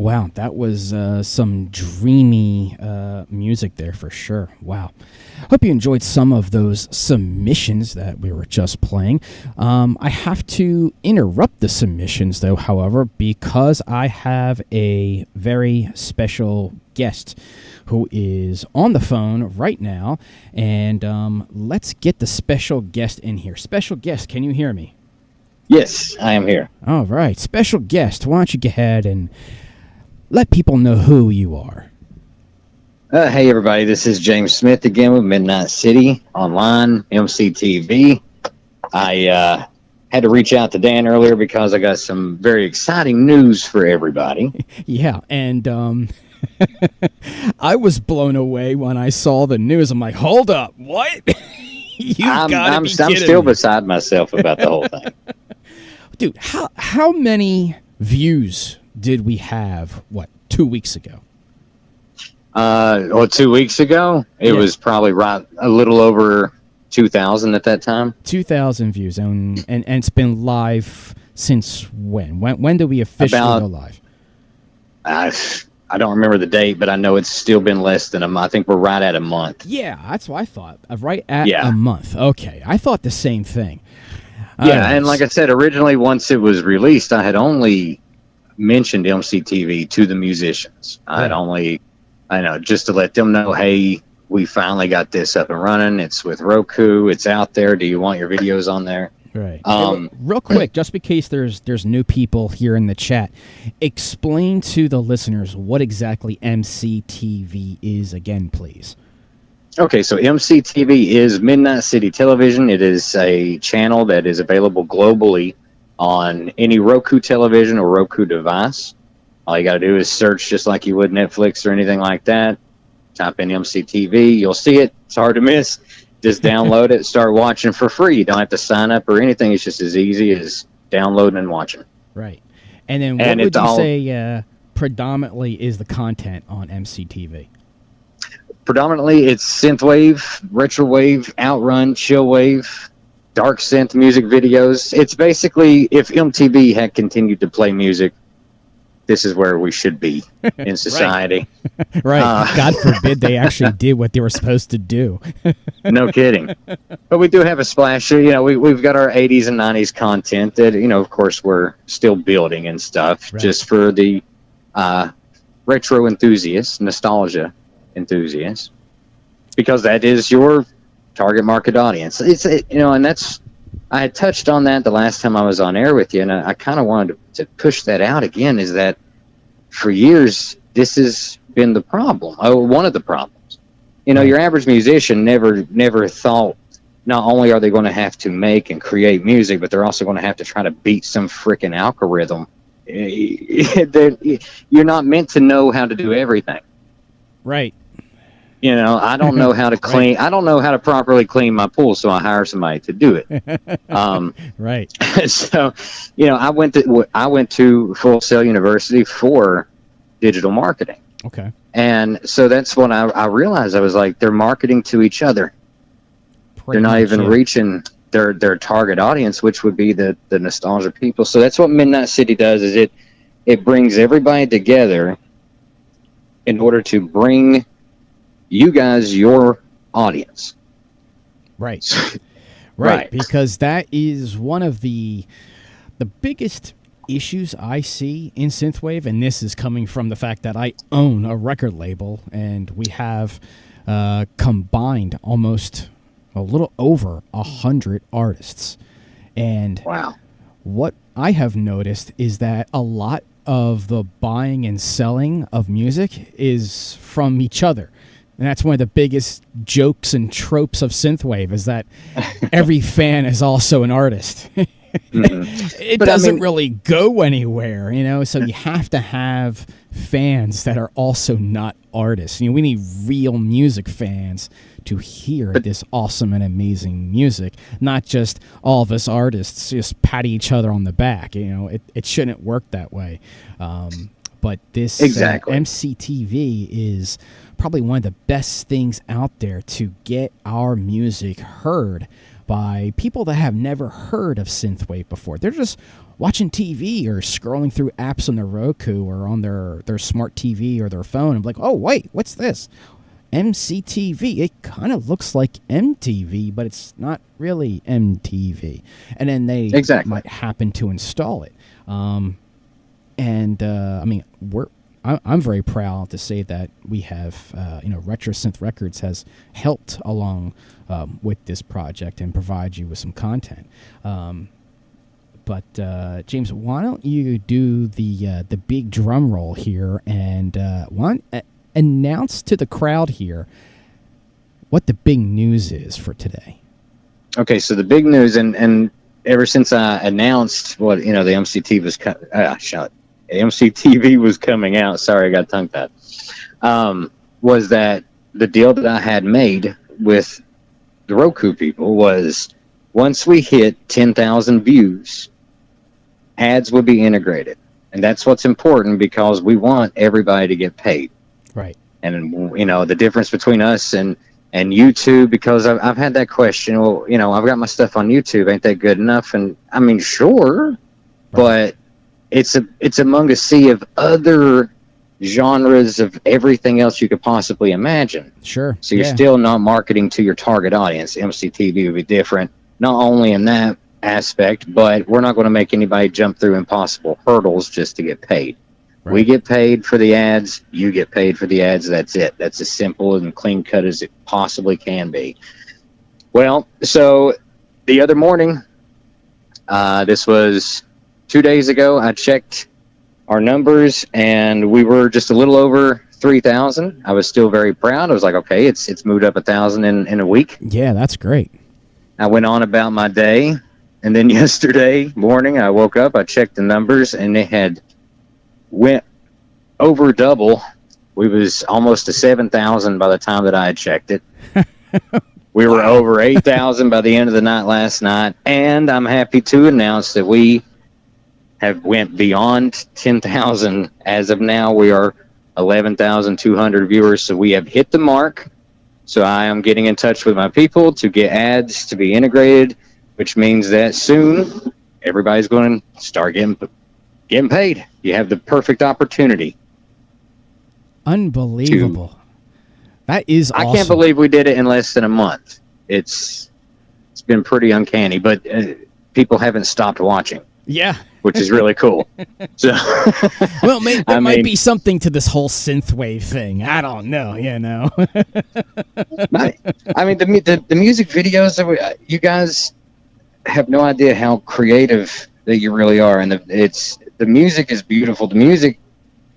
Wow, that was some dreamy music there for sure. Wow. Hope you enjoyed some of those submissions that we were just playing. I have to interrupt the submissions, though, however, because I have a very special guest who is on the phone right now. And let's get the special guest in here. Special guest, can you hear me? Yes, I am here. All right. Special guest, why don't you go ahead and let people know who you are. Hey, everybody. This is James Smith again with Midnight City Online, MCTV. I had to reach out to Dan earlier because I got some very exciting news for everybody. Yeah, and I was blown away when I saw the news. I'm like, hold up, what? I'm still beside myself about the whole thing. Dude, how many views did we have, 2 weeks ago? 2 weeks ago, it was probably right a little over 2,000 at that time. 2,000 views, and it's been live since when? When did we officially go live? I don't remember the date, but I know it's still been less than a month. I think we're right at a month. Yeah, that's what I thought. Right at a month. Okay, I thought the same thing. Yeah, and like I said, originally, once it was released, I had only mentioned MCTV to the musicians. I had only, just to let them know, hey, we finally got this up and running. It's with Roku. It's out there. Do you want your videos on there? Right. Real quick, just in case there's new people here in the chat, explain to the listeners what exactly MCTV is again, please. Okay, so MCTV is Midnight City Television. It is a channel that is available globally on any Roku television or Roku device. All you got to do is search just like you would Netflix or anything like that. Type in MCTV. You'll see it. It's hard to miss. Just download it. Start watching for free. You don't have to sign up or anything. It's just as easy as downloading and watching. Right. And then what would you say predominantly is the content on MCTV? Predominantly, it's synthwave, retrowave, outrun, chillwave, darksynth music videos. It's basically, if MTV had continued to play music, this is where we should be in society. Right. God forbid they actually did what they were supposed to do. No kidding. But we do have a splash. We've got our 80s and 90s content that, of course, we're still building and stuff just for the retro enthusiasts, nostalgia enthusiasts, because that is your target market audience. And that's, I had touched on that the last time I was on air with you, and I kind of wanted to push that out again, is that for years this has been the problem, one of the problems. Your average musician never thought not only are they going to have to make and create music, but they're also going to have to try to beat some freaking algorithm. You're not meant to know how to do everything. Right. I don't know how to clean. I don't know how to properly clean my pool, so I hire somebody to do it. Right. So, I went to Full Sail University for digital marketing. Okay. And so that's when I realized, I was like, they're marketing to each other. They're not even reaching their target audience, which would be the nostalgia people. So that's what Midnight City does, is it brings everybody together in order to bring you guys your audience. Right. Right. Because that is one of the biggest issues I see in synthwave, and this is coming from the fact that I own a record label, and we have combined almost a little over 100 artists. And what I have noticed is that a lot of the buying and selling of music is from each other. And that's one of the biggest jokes and tropes of synthwave, is that every fan is also an artist. It doesn't really go anywhere, so you have to have fans that are also not artists. We need real music fans to hear this awesome and amazing music, not just all of us artists just patting each other on the back. It shouldn't work that way. But this MCTV is probably one of the best things out there to get our music heard by people that have never heard of synthwave before. They're just watching TV or scrolling through apps on their Roku or on their smart TV or their phone and be like, oh, wait, what's this? MCTV. It kind of looks like MTV, but it's not really MTV. And then they might happen to install it. I mean, I'm very proud to say that we have, RetroSynth Records has helped along with this project and provide you with some content. But James, why don't you do the big drum roll here and announce to the crowd here what the big news is for today? Okay, so the big news, and ever since I announced what the MCT was MCTV was coming out. Sorry, I got tongue-tied. Was that the deal that I had made with the Roku people was once we hit 10,000 views, ads will be integrated. And that's what's important because we want everybody to get paid. Right. And, the difference between us and YouTube, because I've had that question, well, I've got my stuff on YouTube. Ain't that good enough? And I mean, sure, but it's among a sea of other genres of everything else you could possibly imagine. Sure. So you're still not marketing to your target audience. MCTV would be different, not only in that aspect, but we're not going to make anybody jump through impossible hurdles just to get paid. Right. We get paid for the ads. You get paid for the ads. That's it. That's as simple and clean cut as it possibly can be. Well, so the other morning, this was 2 days ago, I checked our numbers and we were just a little over 3,000. I was still very proud. I was like, okay, it's moved up 1,000 in a week. Yeah, that's great. I went on about my day, and then yesterday morning I woke up, I checked the numbers, and it had went over double. We was almost to 7,000 by the time that I had checked it. We were over 8,000 by the end of the night last night, and I'm happy to announce that we have went beyond 10,000. As of now, we are 11,200 viewers, so we have hit the mark. So I am getting in touch with my people to get ads to be integrated, which means that soon everybody's going to start getting paid. You have the perfect opportunity. Unbelievable. That is awesome. I can't believe we did it in less than a month. It's been pretty uncanny, but people haven't stopped watching. Yeah. Which is really cool. So, well, there might be something to this whole synthwave thing. I don't know, I mean, the music videos that you guys have no idea how creative that you really are, and the music is beautiful. The music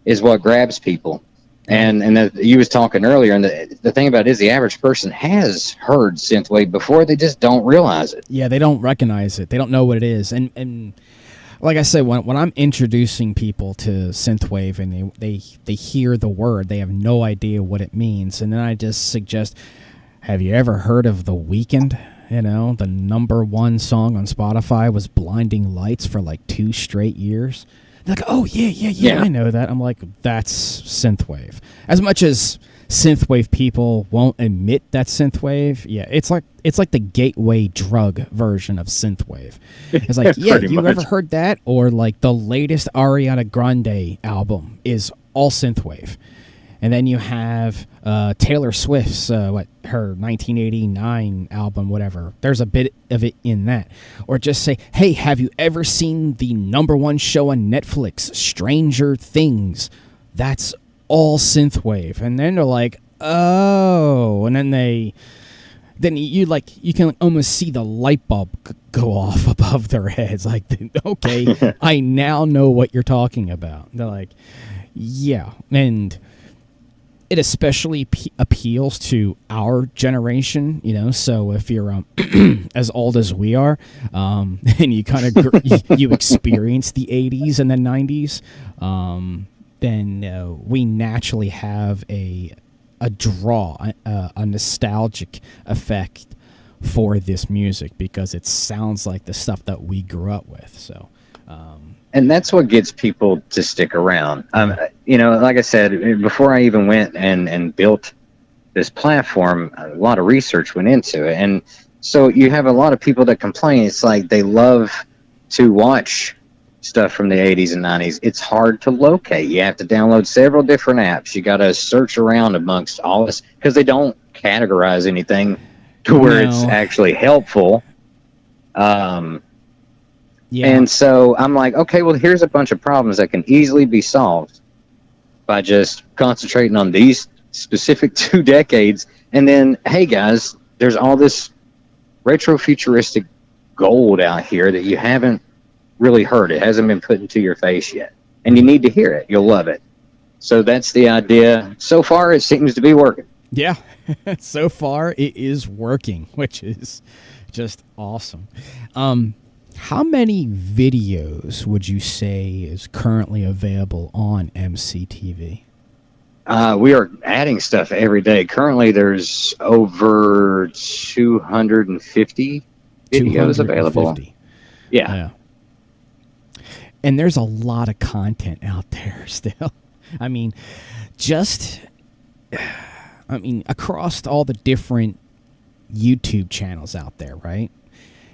is what grabs people, and you was talking earlier, and the thing about it is the average person has heard synthwave before. They just don't realize it. Yeah, they don't recognize it. They don't know what it is, and like I said, when I'm introducing people to synthwave and they hear the word, they have no idea what it means, and then I just suggest, have you ever heard of theweeknd? The #1 song on Spotify was Blinding Lights for like 2 straight years. They're like, oh, yeah, I know that. I'm like, that's synthwave. As much as synthwave people won't admit that synthwave, it's like the gateway drug version of synthwave. It's like, yeah, you ever heard that? Or like the latest Arianagrande album is all synthwave. And then you have Taylor Swift's, her 1989 album, whatever. There's a bit of it in that. Or just say, hey, have you ever seen the #1 show on Netflix, Stranger Things? That's all synthwave. And then they're like, oh. And then you can almost see the light bulb go off above their heads. Like, okay, I now know what you're talking about. They're like, yeah. And it especially appeals to our generation, so if you're as old as we are, and you kind of you experience the 80s and the 90s, then we naturally have a nostalgic effect for this music because it sounds like the stuff that we grew up with. So and that's what gets people to stick around. Like I said, before I even went and built this platform, a lot of research went into it. And So you have a lot of people that complain. It's like they love to watch stuff from the 80s and 90s. It's hard to locate. You have to download several different apps. You got to search around amongst all this because they don't categorize anything to where it's actually helpful. Yeah. And so I'm like, okay, well, here's a bunch of problems that can easily be solved by just concentrating on these specific 2 decades. And then, hey, guys, there's all this retro futuristic gold out here that you haven't really heard. It hasn't been put into your face yet. And you need to hear it. You'll love it. So that's the idea. So far, it seems to be working. Yeah. So far, it is working, which is just awesome. How many videos would you say is currently available on MCTV? We are adding stuff every day. Currently, there's over 250 videos available. Yeah. And there's a lot of content out there still. I mean, across all the different YouTube channels out there, right?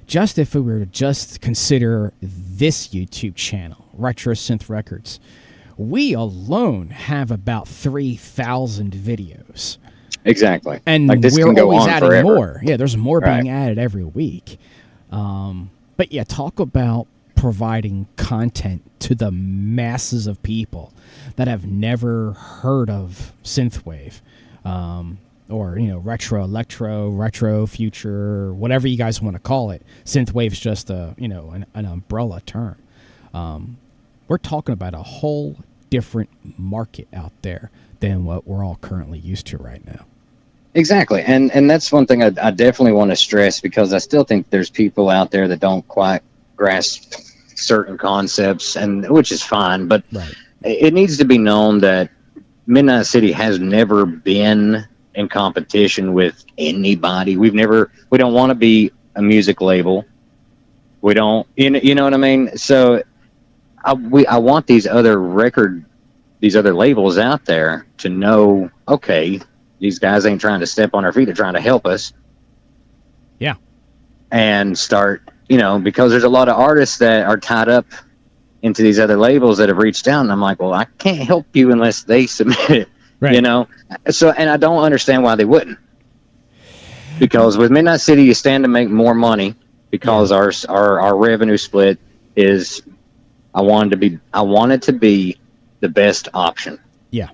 Just if we were to just consider this YouTube channel, RetroSynth Records, we alone have about 3,000 videos. Exactly. And like this we're can go always on adding forever. more. Yeah, there's more being added every week. But yeah, talk about providing content to the masses of people that have never heard of synthwave. Or, retro, electro, retro, future, whatever you guys want to call it. Synthwave's just an umbrella term. We're talking about a whole different market out there than what we're all currently used to right now. Exactly. And that's one thing I definitely want to stress, because I still think there's people out there that don't quite grasp certain concepts, and which is fine, but it needs to be known that Midnight City has never been in competition with anybody. We don't want to be a music label. We don't, you know what I mean? So I want these other labels out there to know, okay, these guys ain't trying to step on our feet. They're trying to help us. Yeah. And start, because there's a lot of artists that are tied up into these other labels that have reached out, and I'm like, well, I can't help you unless they submit it. Right. So, and I don't understand why they wouldn't, because with Midnight City, you stand to make more money because our revenue split is, I want it to be the best option. Yeah.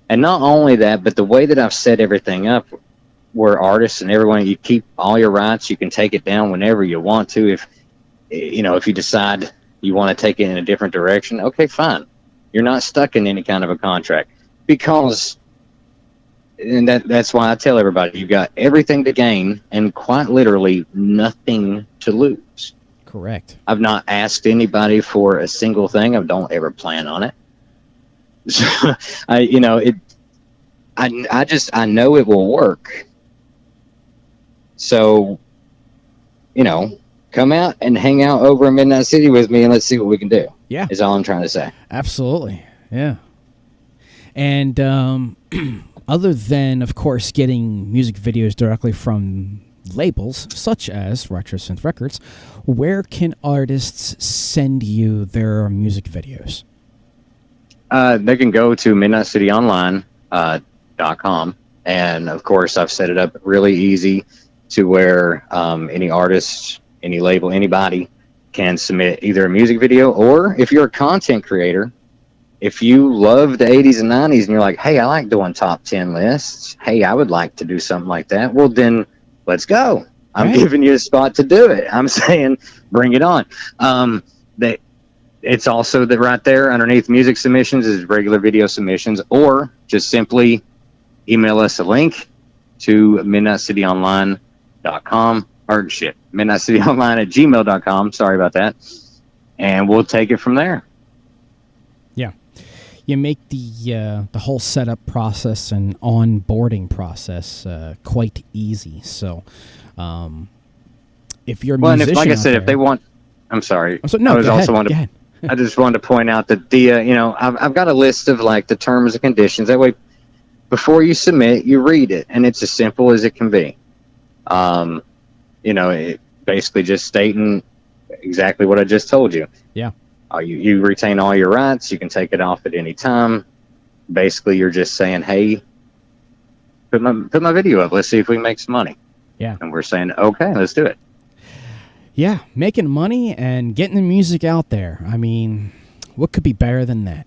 And not only that, but the way that I've set everything up, where artists and everyone, you keep all your rights, you can take it down whenever you want to. If you decide you want to take it in a different direction, okay, fine. You're not stuck in any kind of a contract. Because, and that's why I tell everybody, you've got everything to gain and quite literally nothing to lose. Correct. I've not asked anybody for a single thing. I don't ever plan on it. So, I know it will work. So, come out and hang out over in Midnight City with me, and let's see what we can do. Yeah. Is all I'm trying to say. Absolutely. Yeah. And other than, of course, getting music videos directly from labels such as RetroSynth Records, where can artists send you their music videos? They can go to midnightcityonline.com, and of course I've set it up really easy to where any artist, any label, anybody can submit either a music video, or if you're a content creator, if you love the 80s and 90s and you're like, hey, I like doing top 10 lists, hey, I would like to do something like that, well, then let's go. I'm giving you a spot to do it. I'm saying bring it on. It's also that right there underneath music submissions is regular video submissions, or just simply email us a link to midnightcityonline.com, or midnightcityonline@gmail.com. Sorry about that. And we'll take it from there. Yeah. You make the whole setup process and onboarding process quite easy. So if you're a musician, and like I said, if they want, I'm sorry. I just wanted to point out that I've got a list of like the terms and conditions. That way, before you submit, you read it, and it's as simple as it can be. basically just stating exactly what I just told you. Yeah. You retain all your rights. You can take it off at any time. Basically, you're just saying, hey, put my video up. Let's see if we can make some money. Yeah. And we're saying, okay, let's do it. Yeah, making money and getting the music out there. I mean, what could be better than that,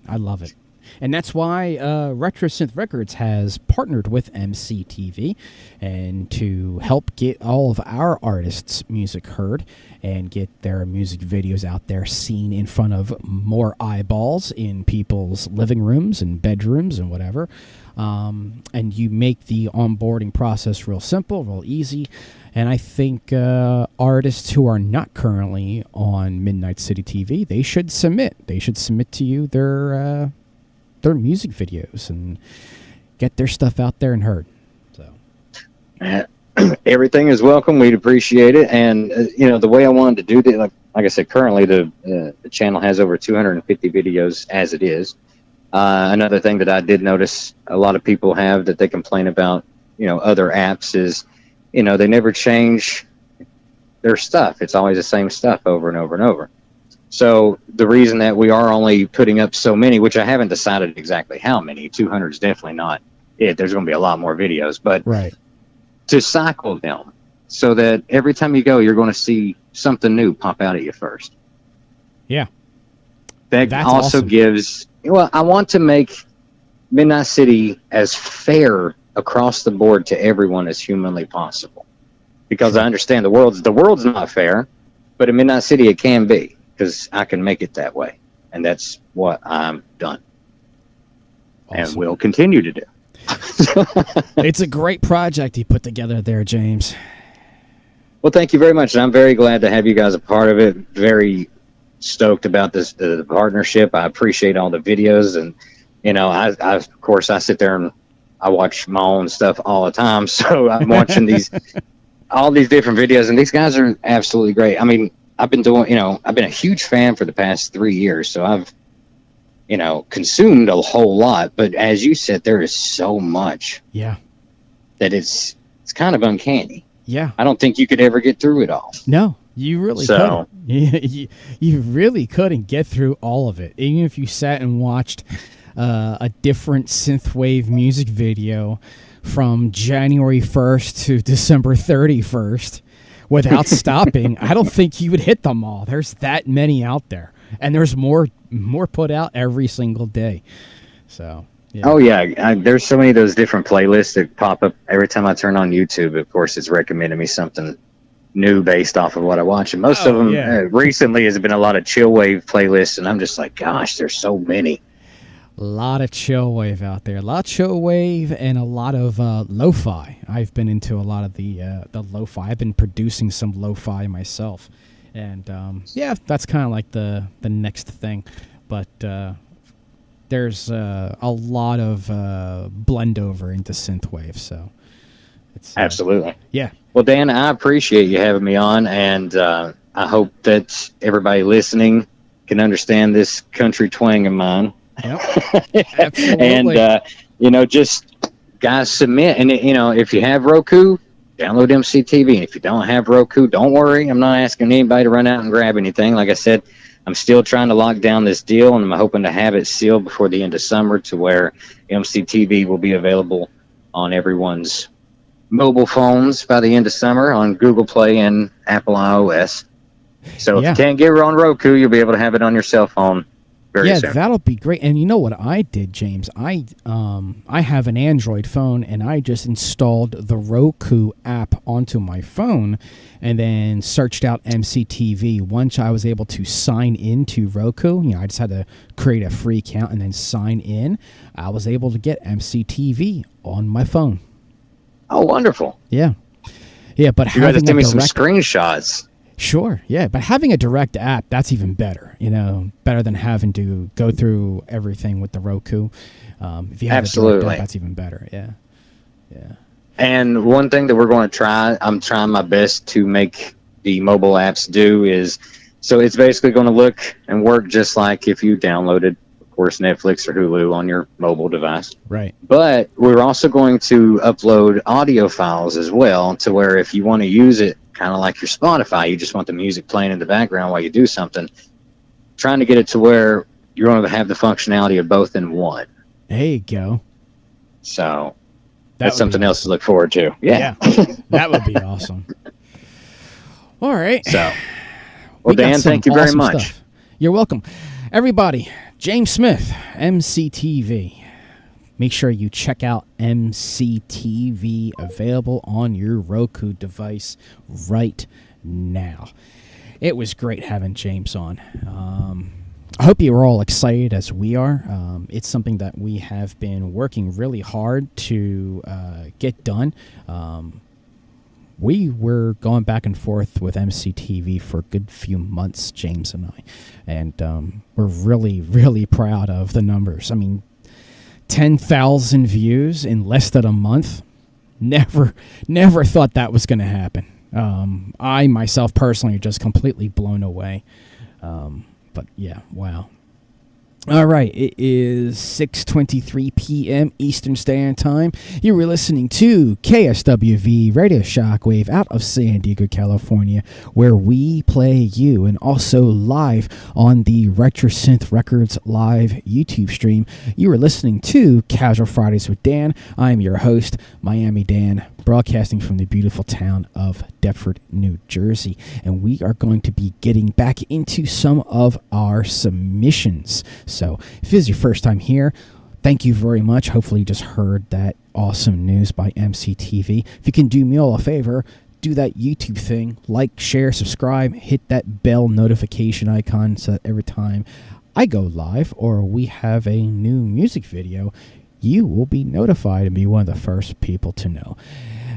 I love it. And that's why RetroSynth Records has partnered with MCTV and to help get all of our artists' music heard and get their music videos out there seen in front of more eyeballs in people's living rooms and bedrooms and whatever. And you make the onboarding process real simple, real easy. And I think artists who are not currently on Midnight City TV, they should submit. They should submit to you their music videos and get their stuff out there and heard. So everything is welcome. We'd appreciate it. And the way I wanted to do that, like I said, currently the channel has over 250 videos as it is. Another thing that I did notice a lot of people have that they complain about, other apps is, they never change their stuff. It's always the same stuff over and over and over. So the reason that we are only putting up so many, which I haven't decided exactly how many, 200 is definitely not it. There's going to be a lot more videos, but right. To cycle them so that every time you go, you're going to see something new pop out at you first. Yeah. That also awesome. Gives, I want to make Midnight City as fair across the board to everyone as humanly possible. Because I understand the world's not fair, but in Midnight City it can be. Because I can make it that way, and that's what I'm done, awesome. And will continue to do. It's a great project you put together there, James. Well, thank you very much, and I'm very glad to have you guys a part of it. Very stoked about this the partnership. I appreciate all the videos, and I of course I sit there and I watch my own stuff all the time, so I'm watching all these different videos, and these guys are absolutely great. I mean, I've been doing, I've been a huge fan for the past 3 years, so I've, consumed a whole lot. But as you said, there is so much. Yeah. That it's kind of uncanny. Yeah. I don't think you could ever get through it all. No, you really couldn't. You really couldn't get through all of it, even if you sat and watched a different synthwave music video from January 1st to December 31st. Without stopping, I don't think you would hit them all. There's that many out there, and there's more put out every single day. So, yeah. Oh yeah, there's so many of those different playlists that pop up every time I turn on YouTube. Of course, it's recommending me something new based off of what I watch, and most of them recently has been a lot of chill wave playlists, and I'm just like, gosh, there's so many. A lot of chill wave out there, a lot of chill wave, and a lot of lo-fi. I've been into a lot of the lo-fi. I've been producing some lo-fi myself, and that's kind of like the next thing. But there's a lot of blend over into synthwave, so it's absolutely yeah. Well, Dan, I appreciate you having me on, and I hope that everybody listening can understand this country twang of mine. Yep. Absolutely. And just guys submit, and if you have Roku, download MCTV. And if you don't have Roku, don't worry. I'm not asking anybody to run out and grab anything. Like I said, I'm still trying to lock down this deal, and I'm hoping to have it sealed before the end of summer to where MCTV will be available on everyone's mobile phones by the end of summer on Google Play and Apple iOS. So if you can't get it on Roku, you'll be able to have it on your cell phone. Soon. That'll be great. And you know what I did, James? I have an Android phone, and I just installed the Roku app onto my phone and then searched out MCTV. Once I was able to sign into Roku, I just had to create a free account and then sign in. I was able to get MCTV on my phone. Oh, wonderful. Yeah. Yeah, but you got to send me some screenshots. Sure, yeah, but having a direct app, that's even better, better than having to go through everything with the Roku. If you have a direct app, that's even better, yeah. And one thing that we're going to try, I'm trying my best to make the mobile apps do is, so it's basically going to look and work just like if you downloaded of course, Netflix or Hulu on your mobile device. Right. But we're also going to upload audio files as well, to where if you want to use it kind of like your Spotify, you just want the music playing in the background while you do something, trying to get it to where you're going to have the functionality of both in one. There you go. So That that's would something be else to look forward to. Yeah. That would be awesome. All right. So, well, We got Dan, some thank you very awesome much. stuff. You're welcome. Everybody, James Smith, MCTV. Make sure you check out MCTV, available on your Roku device right now. It was great having James on. I hope you were all excited as we are. It's something that we have been working really hard to get done. We were going back and forth with MCTV for a good few months, James and I. And we're really, really proud of the numbers. I mean, 10,000 views in less than a month. Never thought that was going to happen. I, myself, personally, are just completely blown away. But yeah, wow. All right, it is 6:23 p.m. Eastern Standard Time. You were listening to KSWV Radio Shockwave out of San Diego, California, where we play you, and also live on the RetroSynth Records live YouTube stream. You were listening to Casual Fridays with Dan. I am your host, Miami Dan, broadcasting from the beautiful town of Deptford, New Jersey. And we are going to be getting back into some of our submissions. So if this is your first time here, thank you very much. Hopefully you just heard that awesome news by MCTV. If you can do me all a favor, do that YouTube thing, like, share, subscribe, hit that bell notification icon so that every time I go live or we have a new music video, you will be notified and be one of the first people to know.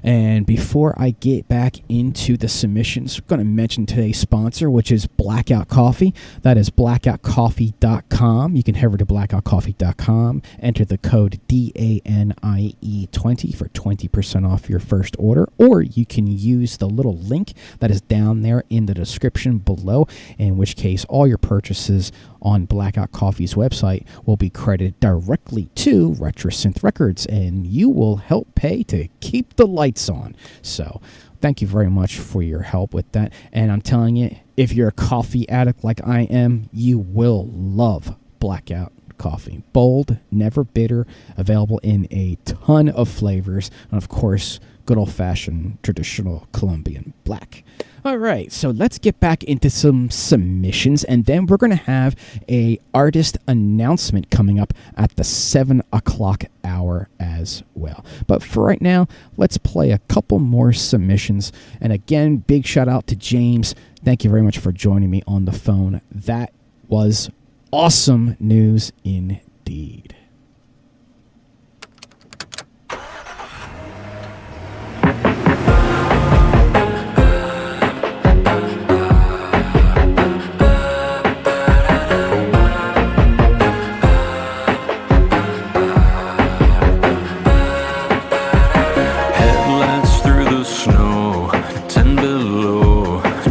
And before I get back into the submissions, I'm going to mention today's sponsor, which is Blackout Coffee. That is blackoutcoffee.com. You can head over to blackoutcoffee.com, enter the code DANIE20 for 20% off your first order, or you can use the little link that is down there in the description below, in which case all your purchases on Blackout Coffee's website will be credited directly to RetroSynth Records, and you will help pay to keep the lights on. So thank you very much for your help with that. And I'm telling you, if you're a coffee addict like I am, you will love Blackout Coffee. Bold, never bitter, available in a ton of flavors, and of course, good old-fashioned traditional Colombian black. All right, so let's get back into some submissions, and then we're going to have a artist announcement coming up at the 7 o'clock hour as well. But for right now, let's play a couple more submissions. And again, big shout out to James. Thank you very much for joining me on the phone. That was awesome news indeed.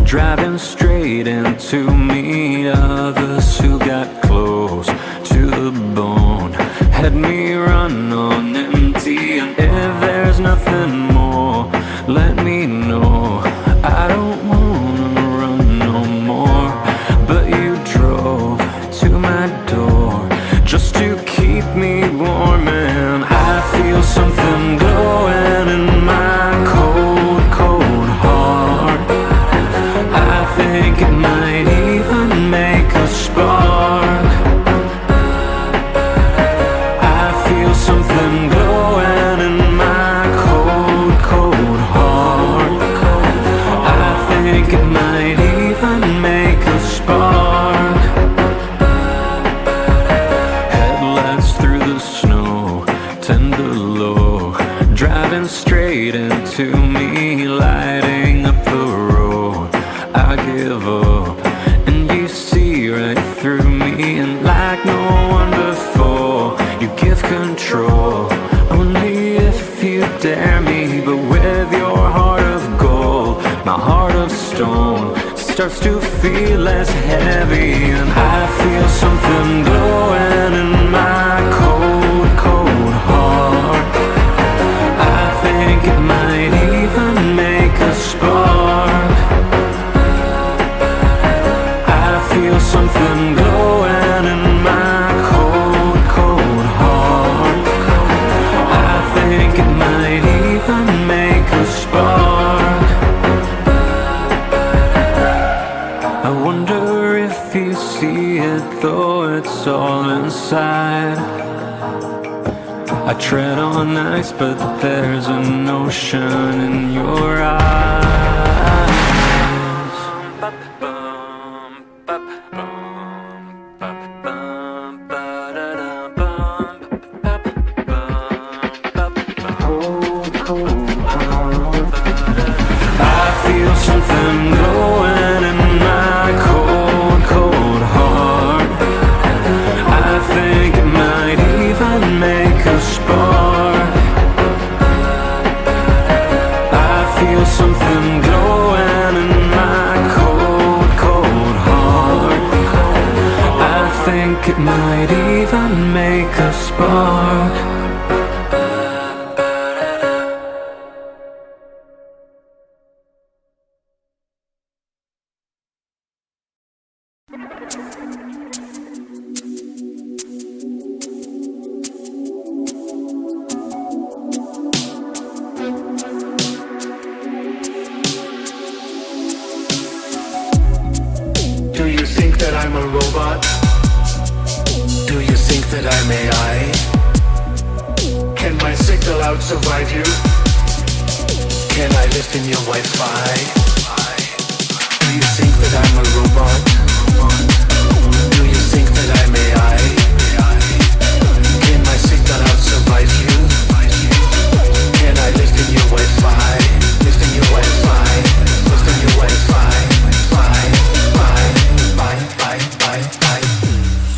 Driving straight into me, others who got close to the bone had me run on empty. And if there's nothing more, let me know. I don't wanna run no more, but you drove to my door just to keep me warm, and I feel something glowing in my cold, cold heart. I think it might even make a spark. I feel something glowing in my cold, cold heart. I think it might even make a spark. Headlights through the snow, tender low, driving straight into me, lighting up the road. I give up, and you see right through me, and like no one before, you give control, only if you dare me, but with your heart of gold, my heart of stone, starts to feel less heavy, and I feel something glowing in my cold, cold heart. I think it might even make a spark. I feel something glowing in my cold, cold heart. I think it might even make a spark. I wonder if you see it, though it's all inside. I tread on ice, but there's an ocean in your eyes. I feel something glowing in my cold, cold heart. I think it might even make a spark. I feel something glowing in my cold, cold heart. I think it might even make a spark. Do you think that I'm a robot? Do you think that I'm AI? Can my signal out survive you? Can I lift in your Wi-Fi? Do you think that I'm a robot? Do you think that I'm AI? Can my signal out survive you? Can I lift in your Wi-Fi? Lift in your Wi-Fi? Lift in your Wi-Fi?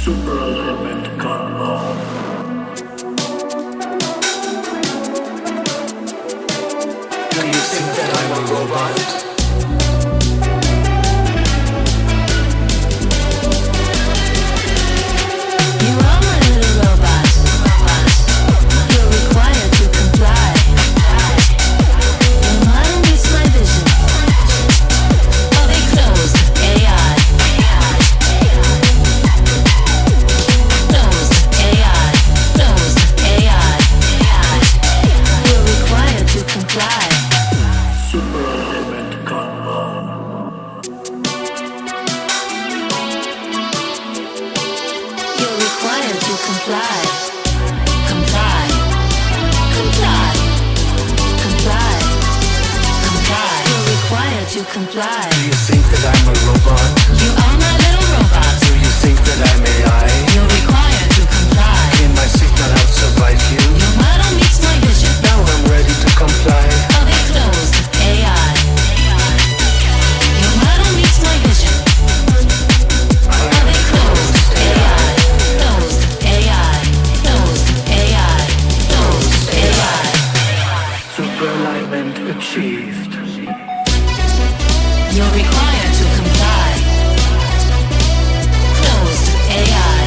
Super alignment gone wrong. Do you think that I'm a robot? You are my little robot. You're required to comply. Your model meets my vision of a closed AI. Closed AI. Closed AI. You're required to comply. Super alignment gone wrong. You're required to comply. Comply. Comply. Comply. Comply. You're required to comply. Do you think that I'm a robot? You are my little robot. Do you think that I'm AI? You're required to comply. Can my signal out survive you? Your model meets my vision Now I'm ready to comply. of a closed AI. Your model meets my vision of a closed AI. Closed AI. Closed AI. Closed AI. Super alignment achieved. You're required to comply. Closed AI.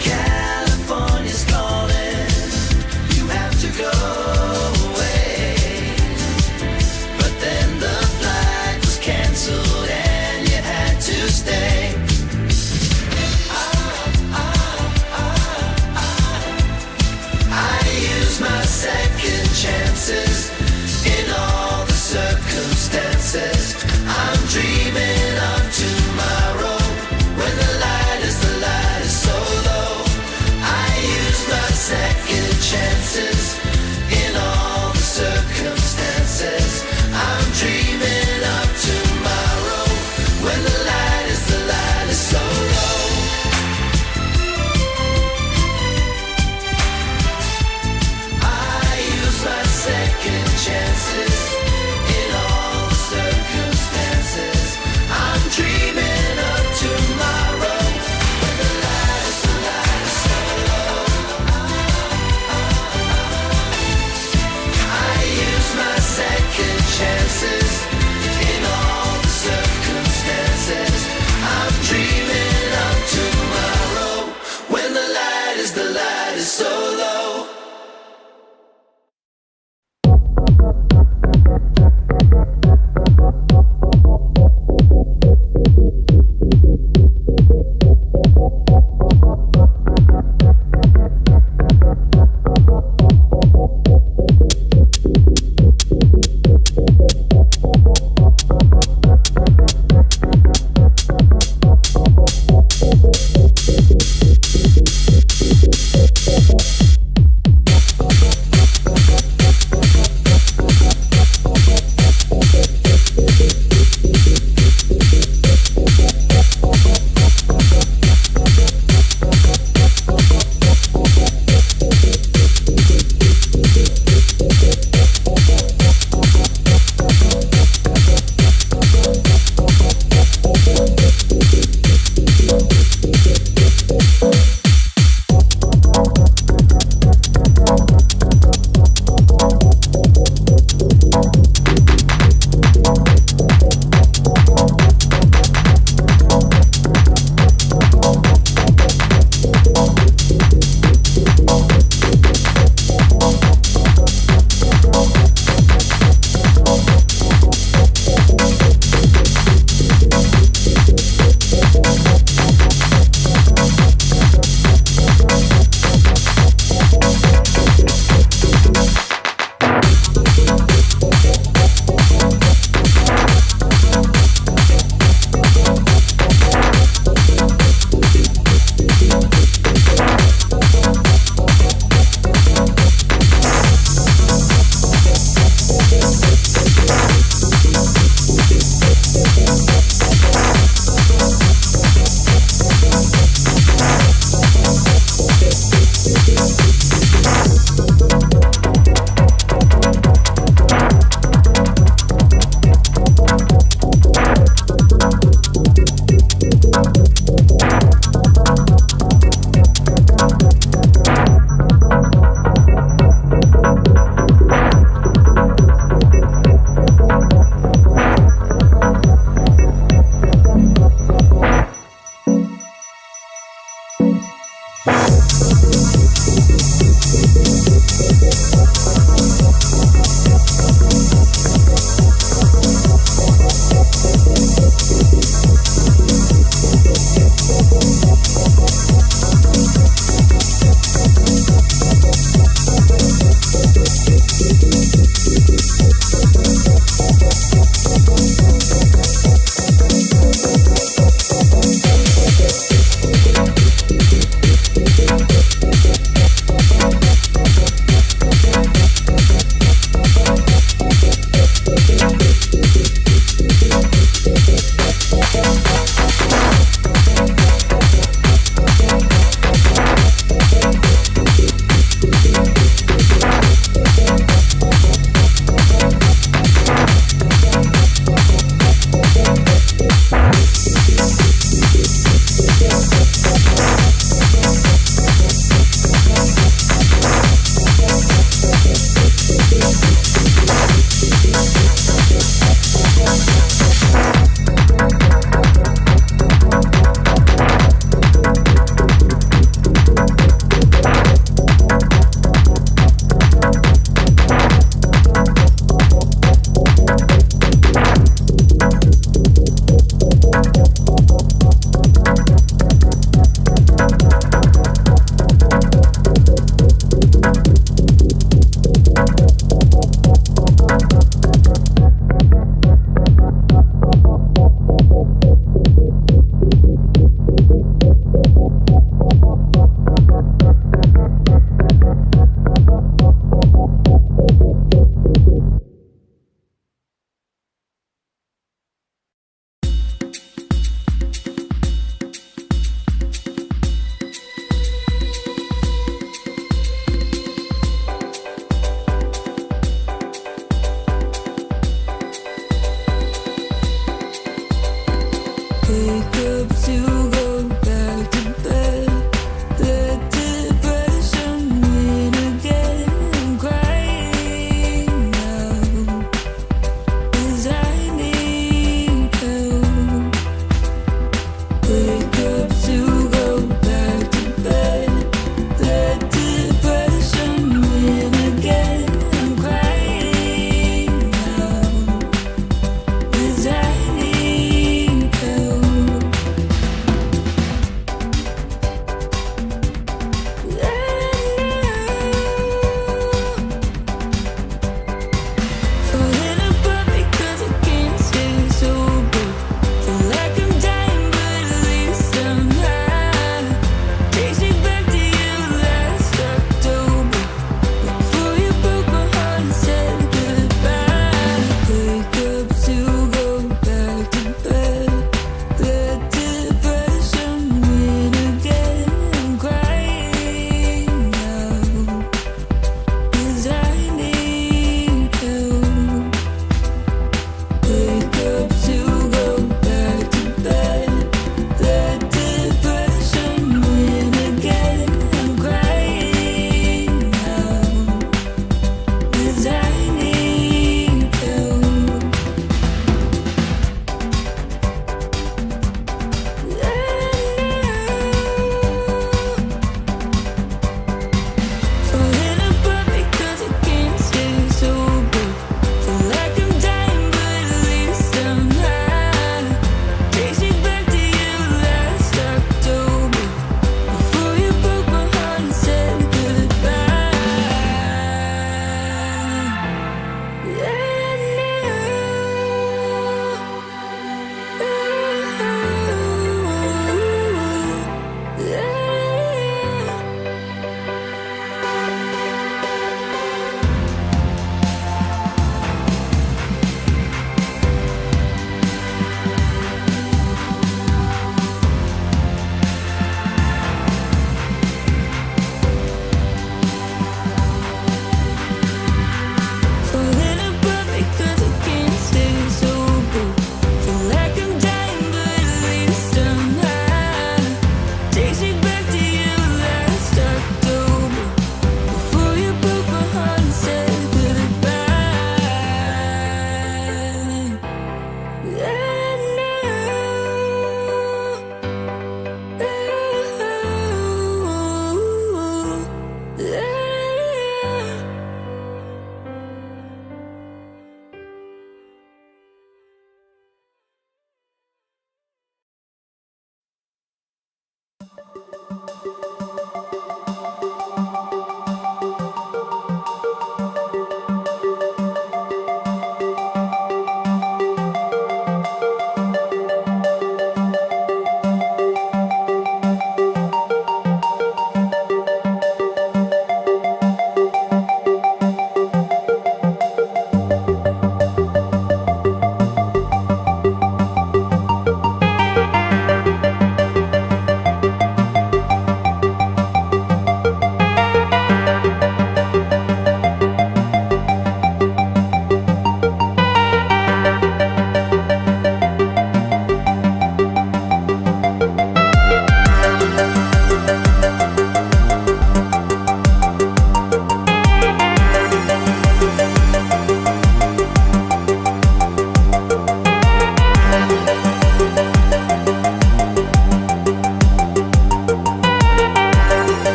California's calling. You have to go.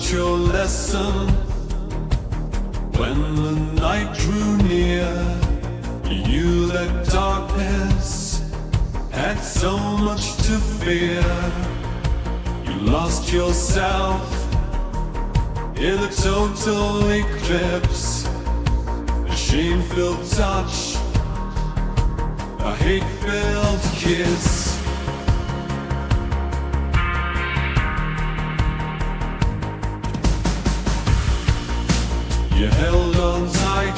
learnt your lesson when the night drew near. You knew that darkness had so much to fear. You lost yourself in a total eclipse, a shame-filled touch, a hate-filled kiss. You held on tight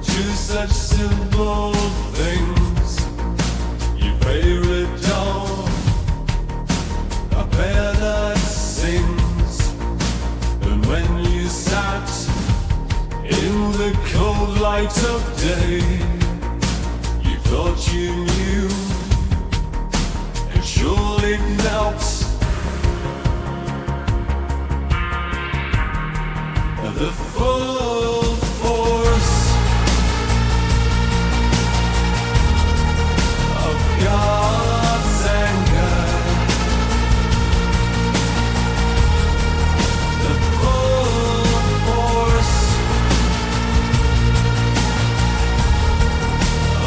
to such simple things. Your favorite doll, a bear that sings. And when you sat in the cold light of day, you thought you knew and surely knelt. The full force of God's anger, the full force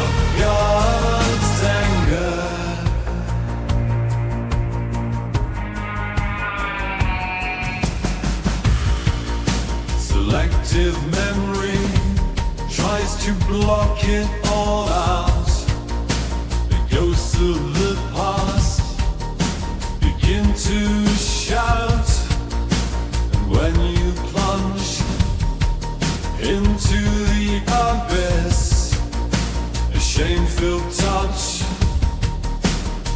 of God's anger. Selective memory tries to block it all out. The ghosts of the past begin to shout. And when you plunge into the abyss, a shame-filled touch,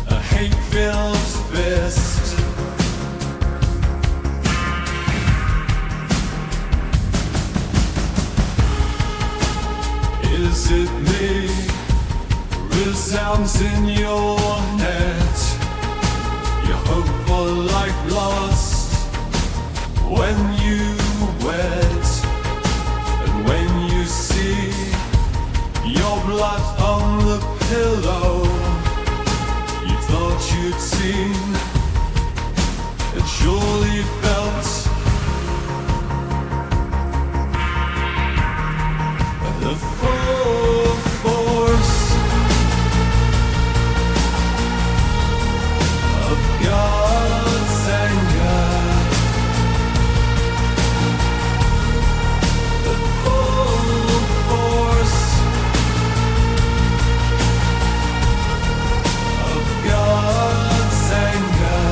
a hate-filled fist. Is it me? Resounds in your head. Your hope for life lost when you wed. And when you see your blood on the pillow, you thought you'd seen and surely felt the full force of God's anger, the full force of God's anger.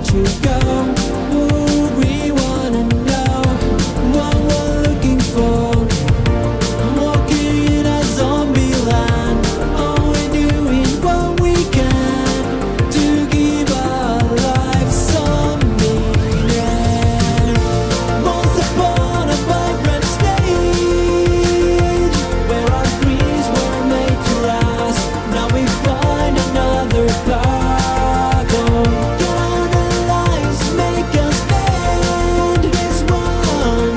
let you go. Ooh, we wanna know what we're looking for. Walking in a zombie land, only doing what we can to give our life some meaning. Once upon a vibrant stage, where our dreams were made to last, now we find another path. Oh, get on the lights, make us bend this one.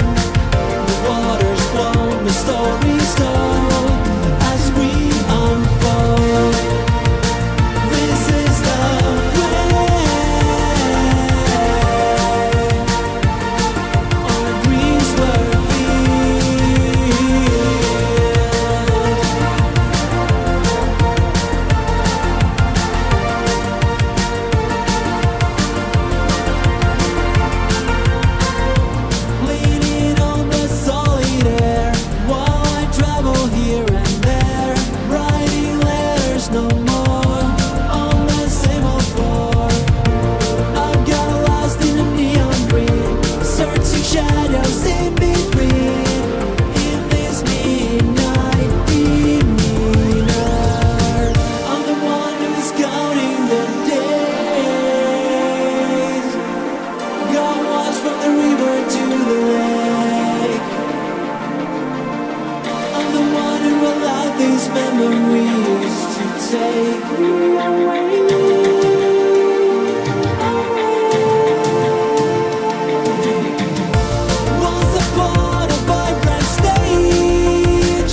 The waters flow, the story's told as we unfold. This is the way. Our dreams were filled. Leaning on the solid air while I travel here and there, writing letters no more on the same old floor. I got lost in a neon dream, searching shadows in between. In this midnight demeanor, I'm the one who's counting the days. Go watch from the river to the lake. I'm the one who allowed these memories to take me away. Once upon a vibrant stage,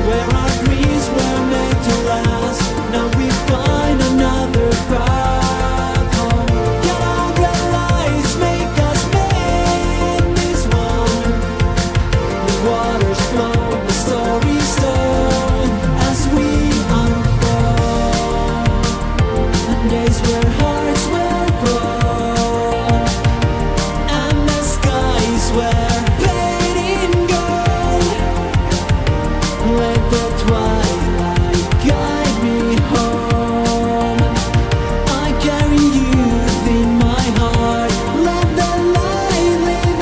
where our dreams were made to last, now we find another path home. Get on the lights, make us bend this one. The waters flow, the story's told as we unfold. And days where hearts were cold, and the skies were painted in gold. Let the twilight guide me home. I carry youth in my heart. Let the light live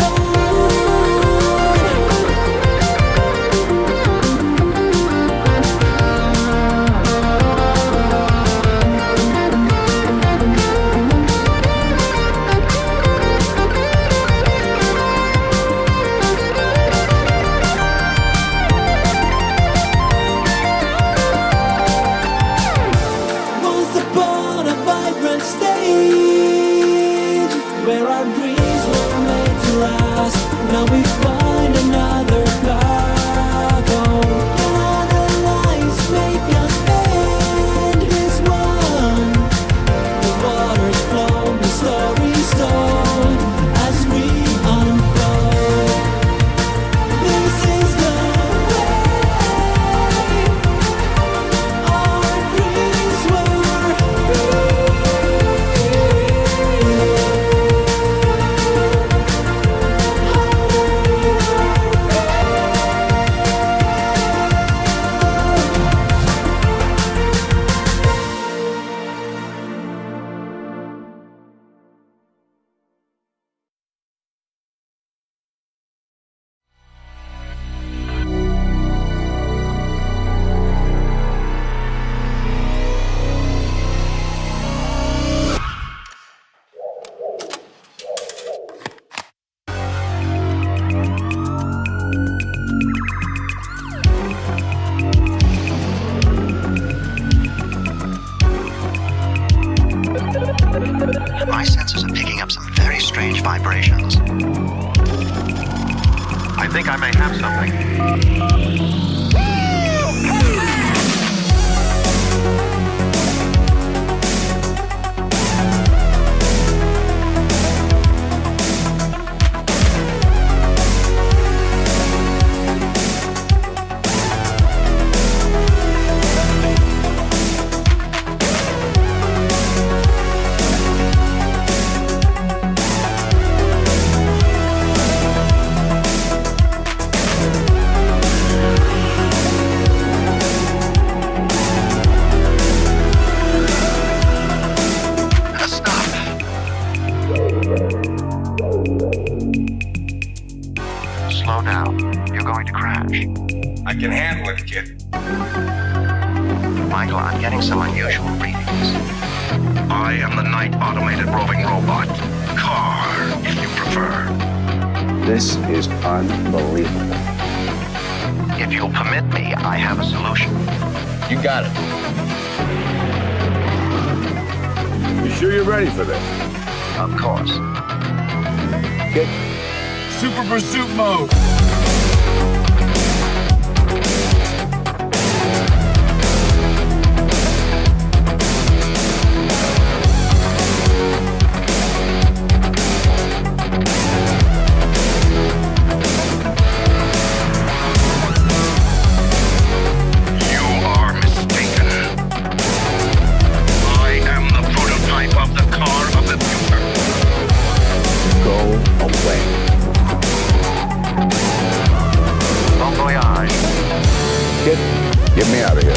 Once upon a vibrant stage, where our dreams were made to last, now we find another path. Oh, get on the lights, make us bend this one. The waters flow, the story's told as we unfold. This is the way. Our dreams were My sensors are picking up some very strange vibrations. I think I may have something. Michael, I'm getting some unusual readings. I am the night automated roving robot. Car, if you prefer. This is unbelievable. If you'll permit me, I have a solution. You got it. You sure you're ready for this? Of course. Get super pursuit mode. Get me out of here.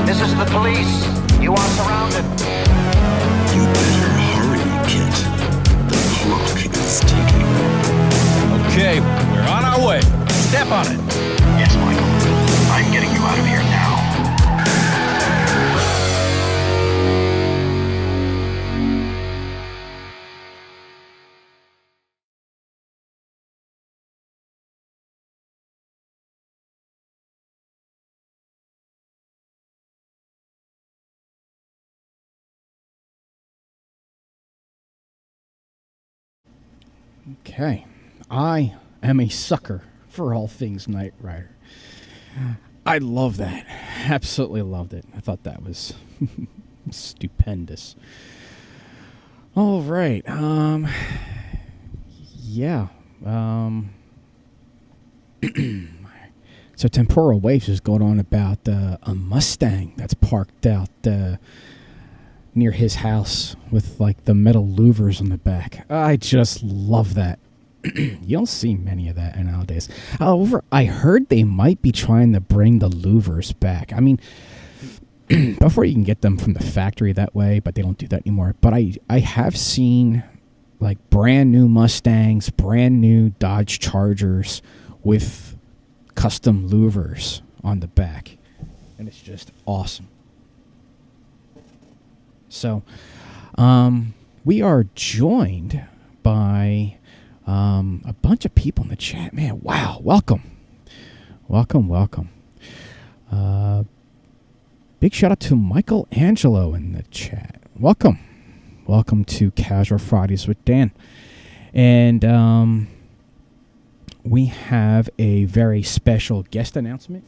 This is the police. You are surrounded. You better hurry, Kit. The clock is ticking. Okay, we're on our way. Step on it. Yes, Michael. I'm getting you out of here now. Okay. I am a sucker for all things Knight Rider. I love that. Absolutely loved it. I thought that was stupendous. All right. Yeah. So Temporal Waves is going on about a Mustang that's parked out near his house with like the metal louvers on the back. I just love that. You don't see many of that nowadays. However, I heard they might be trying to bring the louvers back. I mean, before you can get them from the factory that way, but they don't do that anymore. But I have seen like brand new Mustangs, brand new Dodge Chargers with custom louvers on the back. And it's just awesome. So, we are joined by a bunch of people in the chat. Man, wow. Welcome. Big shout out to Michael Angelo in the chat. Welcome to Casual Fridays with Dan. And we have a very special guest announcement.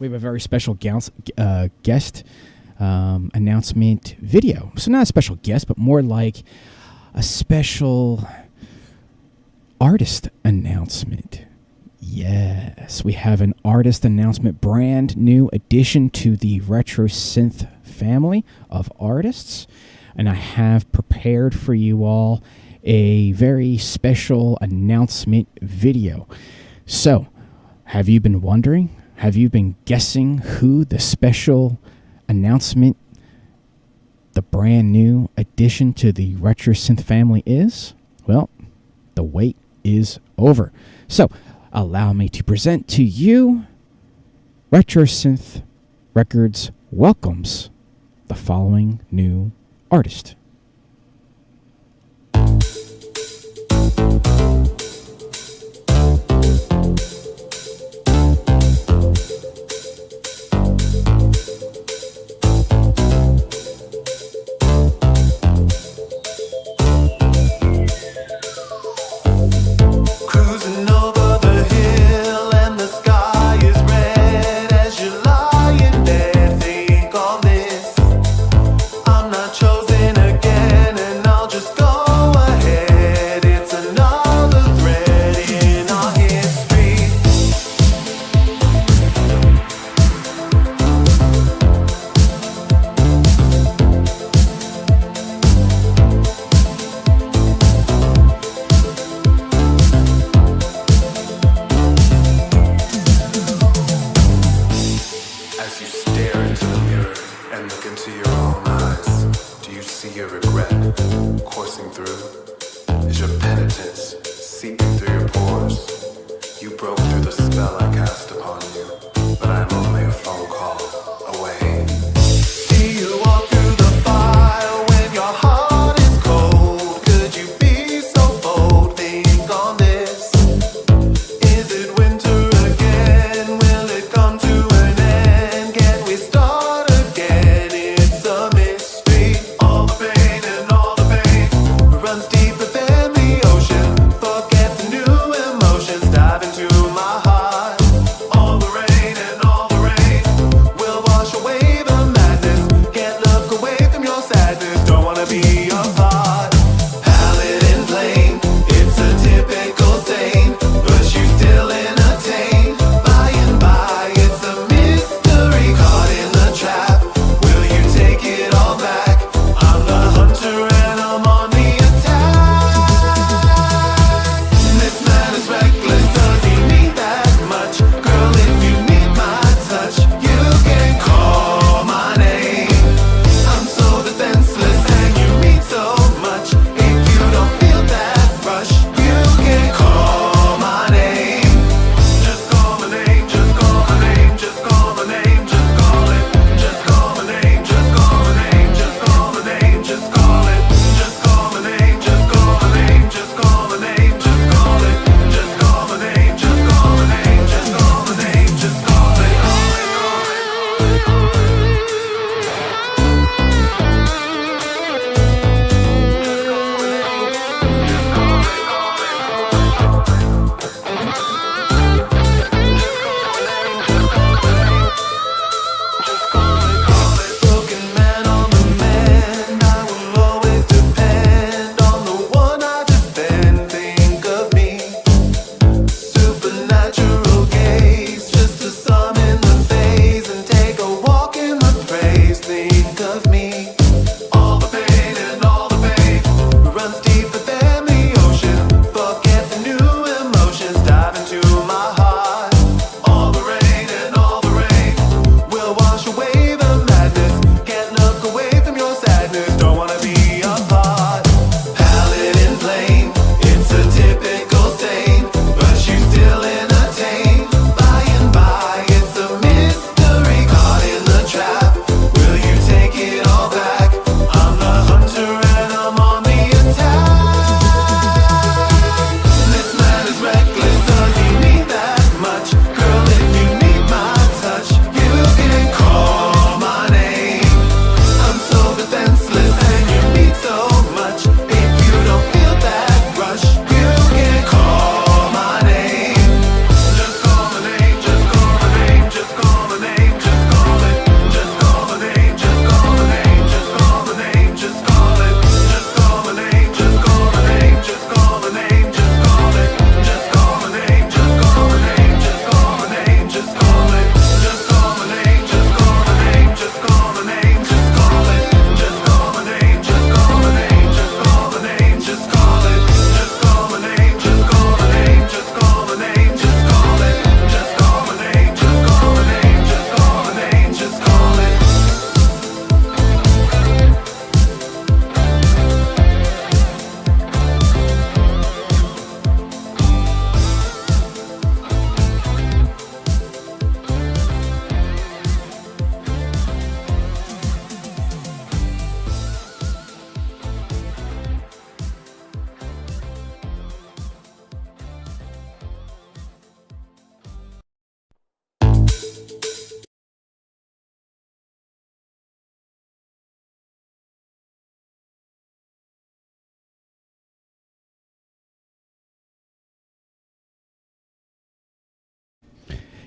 We have a very special guest announcement video. So not a special guest, but more like a special artist announcement. Yes, we have an artist announcement, brand new addition to the RetroSynth family of artists. And I have prepared for you all a very special announcement video. So, have you been wondering? Have you been guessing who the special announcement, the brand new addition to the RetroSynth family is? Well, the wait is over. So, allow me to present to you RetroSynth Records welcomes the following new artist. Cruising over the hill and the sky is red as you're lying there. Think on this. I'm not chosen again. Is your penitence seeping through your pores? You broke through the spell I cast upon you, but I'm only a phone call away. See you walk through the fire when your heart is cold. Could you be so bold? Think on this. Is it winter again? Will it come to an end? Can we start again? It's a mystery. All the pain and all the pain runs deeper than the ocean. Forget the new emotions. Dive into my heart. All the rain and all the rain will wash away the madness. Can't look away from your sadness. Don't wanna be apart. Pallid and plain, it's a typical stain, but you still entertain. By and by, it's a mystery. Caught in the trap, will you take it all back? I'm the hunter and I'm on the attack. This man is reckless, does he need that much? Girl, if you need my touch, you can call my name. I'm so defenseless and you mean so much. If you don't feel that rush, you can call my name. Just call my name, just call my name, just call my name, just call it. Just call my name, just call my name, just call my name, just call it. Just call my name, just call my name, just call my name, just call it. Just call my name, just call my name, just call my name, just call it. Broken man on the mend, I will always depend on the one I defend. Think of me, supernatural gaze, just to summon the phase and take a walk in the praise. Think of me, all the pain and all the pain runs deeper than the ocean. Forget the new emotions, dive into my heart. All the rain and all the rain will wash away the madness. Can't look away from your sadness. Don't wanna be apart. Pallid and plain, it's a typical stain, but you still entertain. By and by, it's a mystery. Caught in the trap, will you take it all back? I'm the hunter and I'm on the attack. This man is reckless, does he need that much? Girl, if you need my touch, you can call my name. I'm so defenseless and you need so much. If you don't feel that rush, you can call my name. Just call my name, just call my name, just call my name, just call it. Just call my name, just call my name, just call my name, just call it. Just call my name, just call my name, just call my name, just call it. Just call my name, just call my name, just call my name, just call it. Just call my name, just call my name, just call my name, just call it. Just call my name, just call my name, just call my name, just call it. Just call my name, just call my name, just call my name, just call it. Just call my name, just call my name, just call my name, just call it.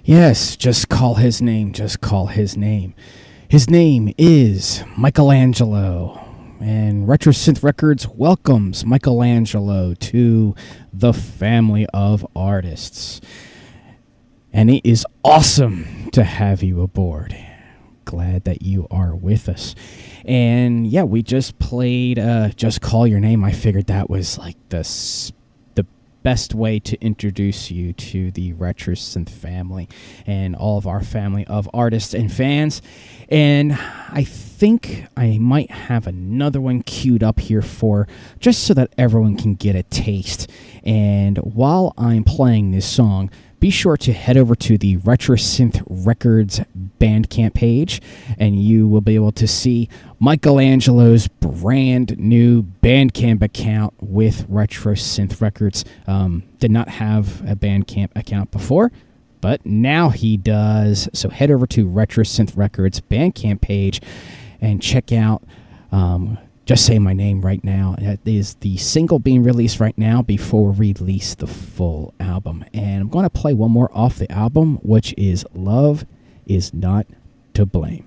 Yes, just call his name. Just call his name. His name is Michelangelo. And RetroSynth Records welcomes Michelangelo to the family of artists. And it is awesome to have you aboard. Glad that you are with us. And yeah, we just played Just Call Your Name. I figured that was like the best way to introduce you to the RetroSynth family and all of our family of artists and fans. And I think I might have another one queued up here for just so that everyone can get a taste. And while I'm playing this song, be sure to head over to the RetroSynth Records Bandcamp page, and you will be able to see Michelangelo's brand new Bandcamp account with RetroSynth Records. Did not have a Bandcamp account before, but now he does. So head over to RetroSynth Records Bandcamp page and check out Just Say My Name right now. That is the single being released right now before we release the full album. And I'm going to play one more off the album, which is Love Is Not to Blame.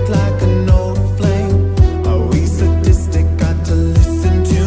Like an old flame, are we sadistic? Got to listen to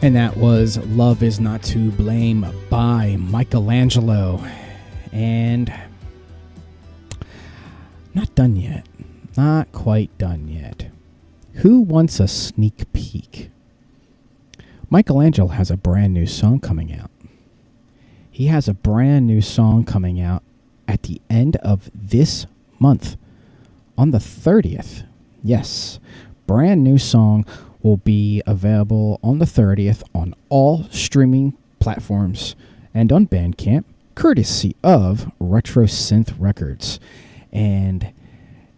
And that was Love Is Not to Blame by Michelangelo. And not done yet. Not quite done yet. Who wants a sneak peek? Michelangelo has a brand new song coming out. He has a brand new song coming out at the end of this month, on the 30th. Yes, brand new song will be available on the 30th on all streaming platforms and on Bandcamp, courtesy of RetroSynth Records. And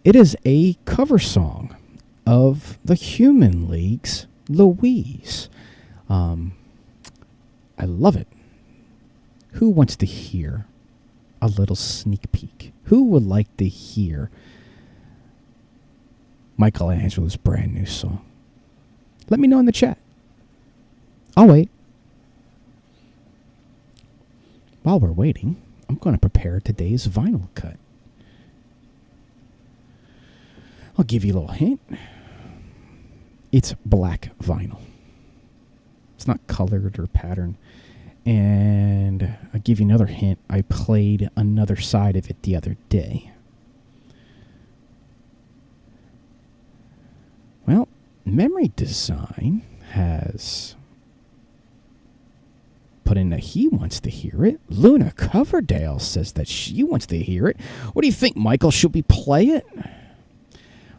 it is a cover song of the Human League's Louise. I love it. Who wants to hear a little sneak peek? Who would like to hear Michelangelo's brand new song? Let me know in the chat. I'll wait. While we're waiting, I'm going to prepare today's vinyl cut. I'll give you a little hint. It's black vinyl. It's not colored or patterned. And I'll give you another hint. I played another side of it the other day. Well, Memory Design has put in that he wants to hear it. Luna Coverdale says that she wants to hear it. What do you think, Michael? Should we play it?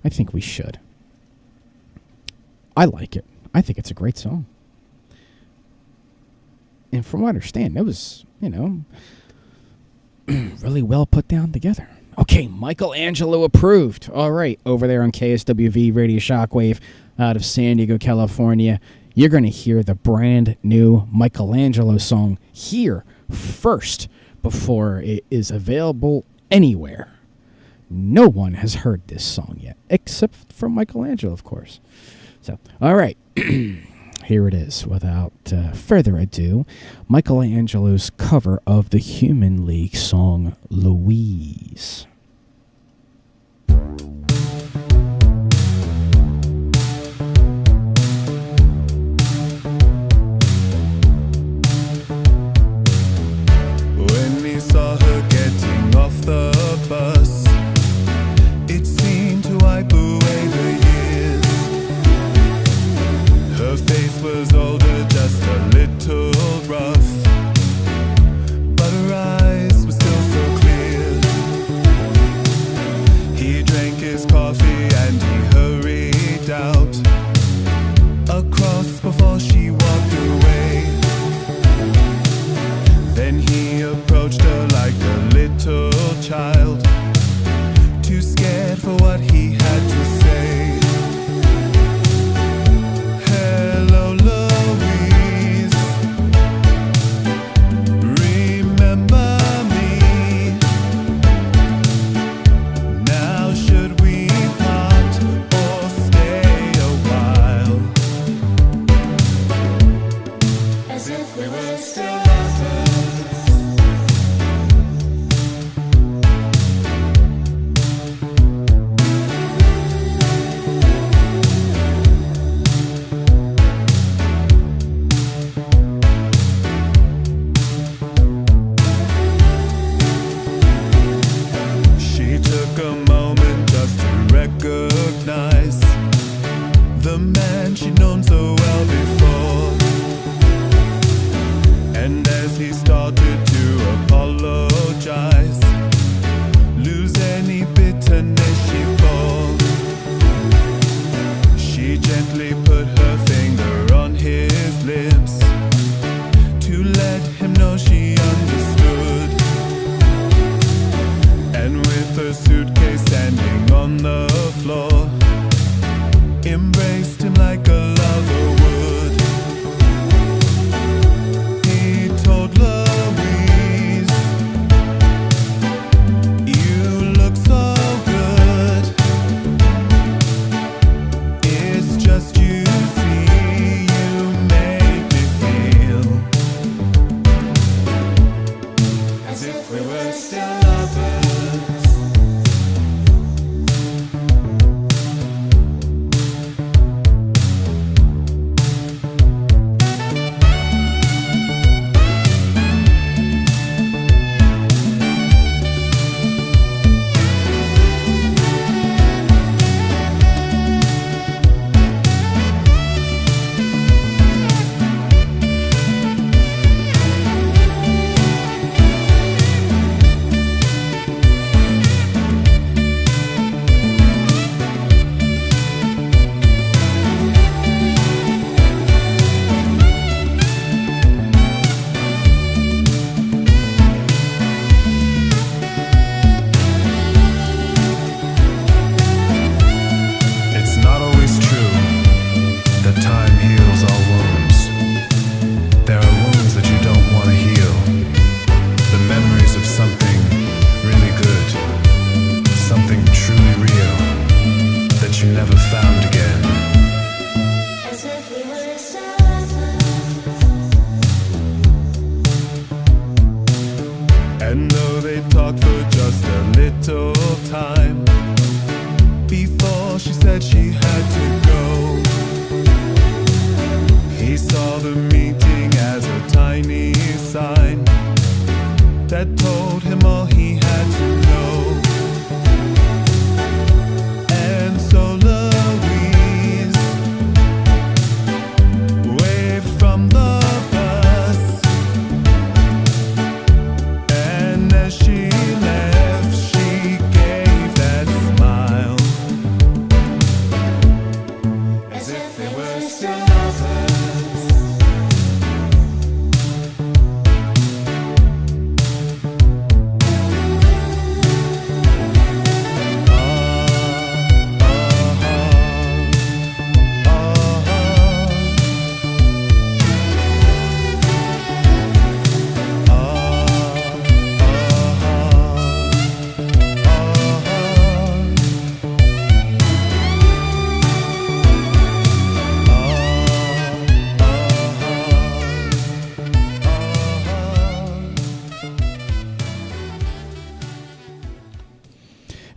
I think we should. I like it. I think it's a great song. And from what I understand, it was, really well put down together. Okay, Michelangelo approved. All right, over there on KSWV Radio Shockwave out of San Diego, California, you're going to hear the brand new Michelangelo song here first before it is available anywhere. No one has heard this song yet, except for Michelangelo, of course. So, all right. Here it is, without further ado, Michelangelo's cover of the Human League song, Louise. When we saw her getting off the bus, it seemed to wipe away the years. Her face was older, just a little rough, but her eyes were still so clear. He drank his coffee and he hurried out across before she walked away. Then he approached her like a little child, too scared for what he had to say. Hello, Louise. took time before she said she had to go. He saw the meeting as a tiny sign that told him all he had to know. And so Louise waved from the bus, and as she left, she gave that smile, as if they were still lovers.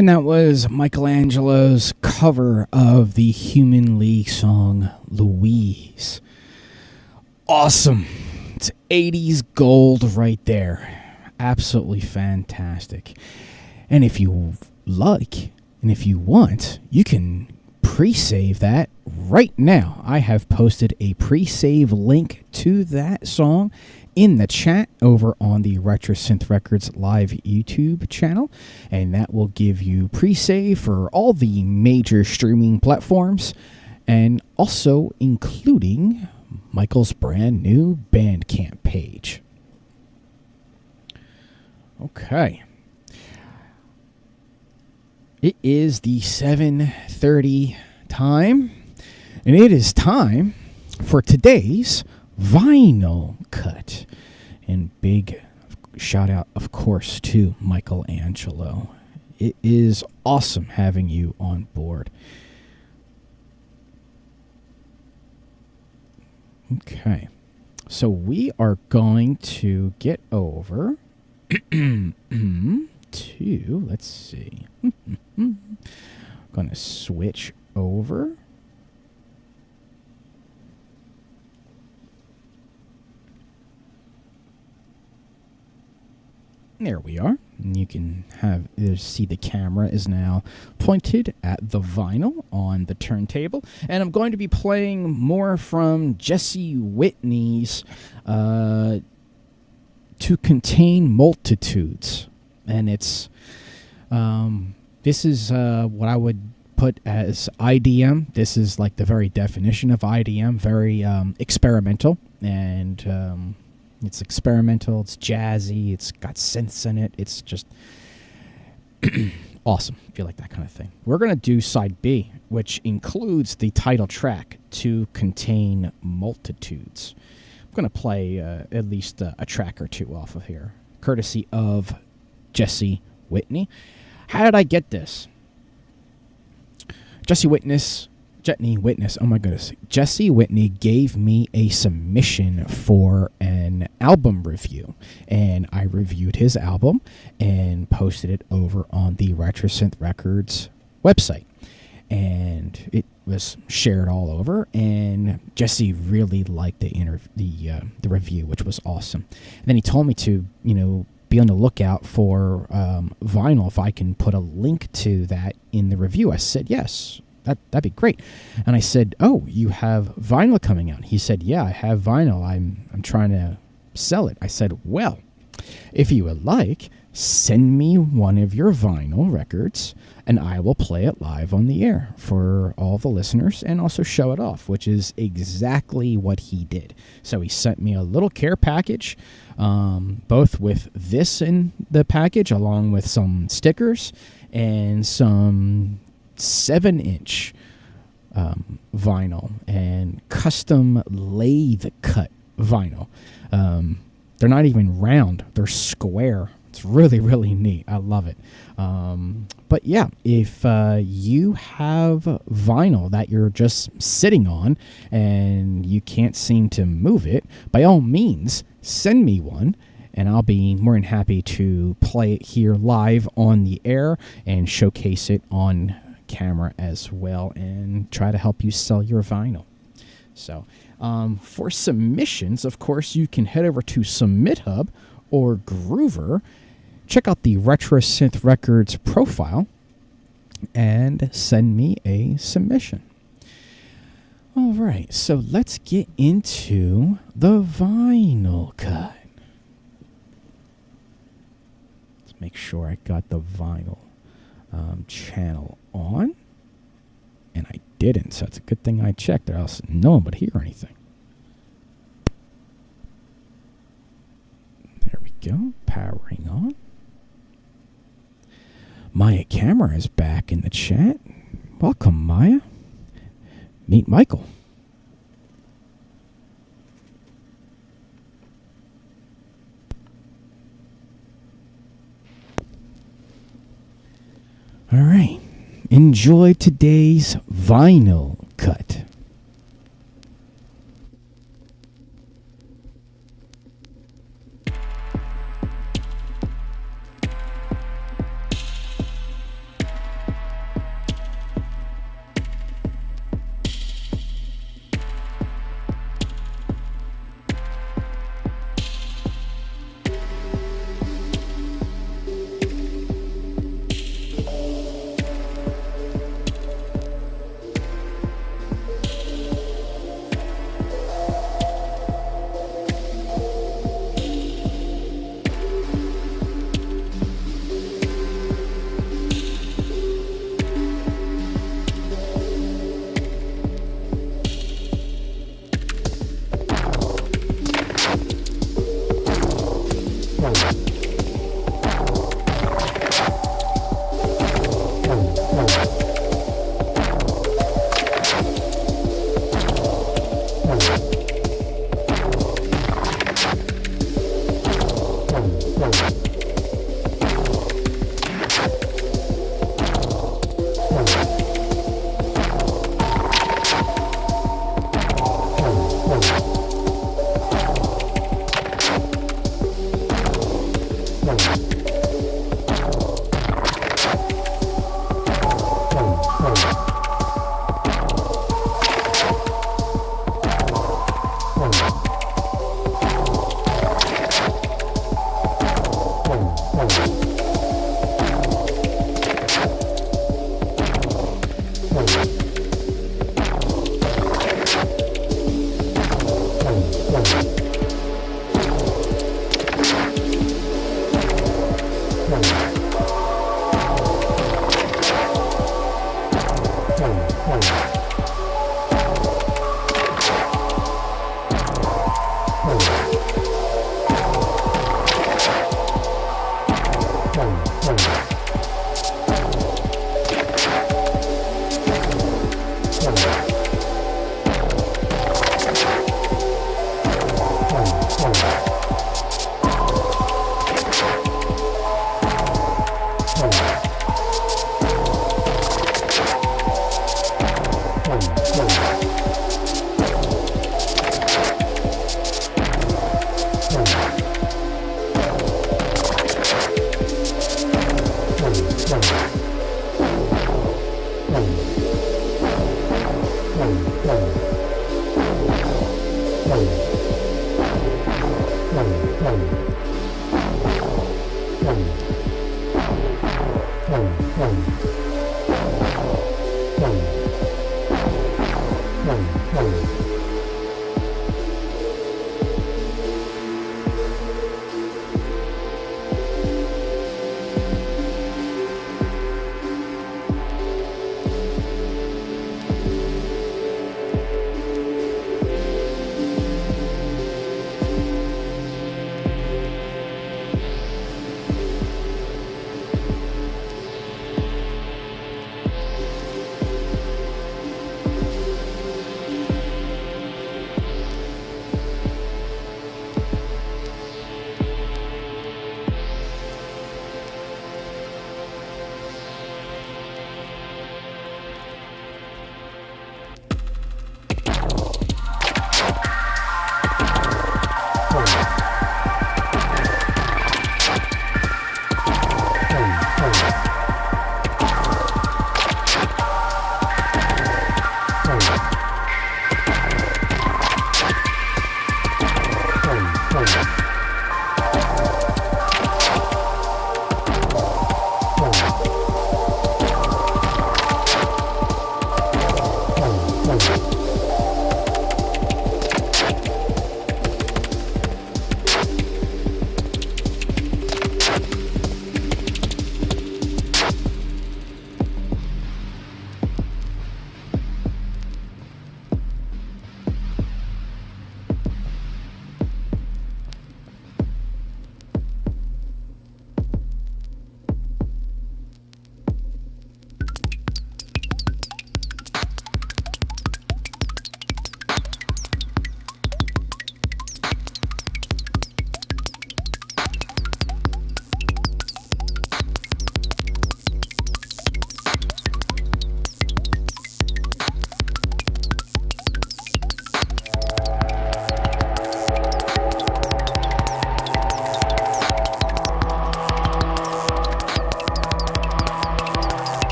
And that was Michelangelo's cover of the Human League song Louise. Awesome. It's 80s gold right there. Absolutely fantastic. And if you like, and if you want, you can pre-save that right now. I have posted a pre-save link to that song in the chat over on the RetroSynth Records live YouTube channel, and that will give you pre-save for all the major streaming platforms, and also including Michael's brand new Bandcamp page. Okay. It is the 7:30 time, and it is time for today's vinyl cut. And big shout out, of course, to Michelangelo. It is awesome having you on board. Okay. So we are going to get over to, let's see. Going to switch over. There we are. And you can see the camera is now pointed at the vinyl on the turntable. And I'm going to be playing more from Jesse Whitney's To Contain Multitudes. And it's, this is what I would put as IDM. This is like the very definition of IDM, very experimental. And it's experimental, it's jazzy, it's got synths in it. It's just awesome if you like that kind of thing. We're going to do side B, which includes the title track, To Contain Multitudes. I'm going to play at least a track or two off of here, courtesy of Jesse Whitney. How did I get this? Jesse Whitney gave me a submission for an album review, and I reviewed his album and posted it over on the RetroSynth Records website, and it was shared all over, and Jesse really liked the review, which was awesome. And then he told me to, be on the lookout for vinyl, if I can put a link to that in the review. I said, yes. That'd be great. And I said, oh, you have vinyl coming out? He said, yeah, I have vinyl. I'm trying to sell it. I said, well, if you would like, send me one of your vinyl records, and I will play it live on the air for all the listeners and also show it off, which is exactly what he did. So he sent me a little care package, both with this in the package, along with some stickers and some 7-inch vinyl and custom lathe cut vinyl. They're not even round, they're square. It's really, really neat. I love it. But yeah, if you have vinyl that you're just sitting on and you can't seem to move it, by all means, send me one and I'll be more than happy to play it here live on the air and showcase it on camera as well and try to help you sell your vinyl. So for submissions, of course, you can head over to SubmitHub or Groover, check out the RetroSynth Records profile, and send me a submission. All right, so let's get into the vinyl cut. Let's make sure I got the vinyl channel on. And I didn't, so it's a good thing I checked, or else no one would hear anything. There we go, powering on. Maya Camera is back in the chat. Welcome, Maya. Meet Michael. All right. Enjoy today's vinyl cut.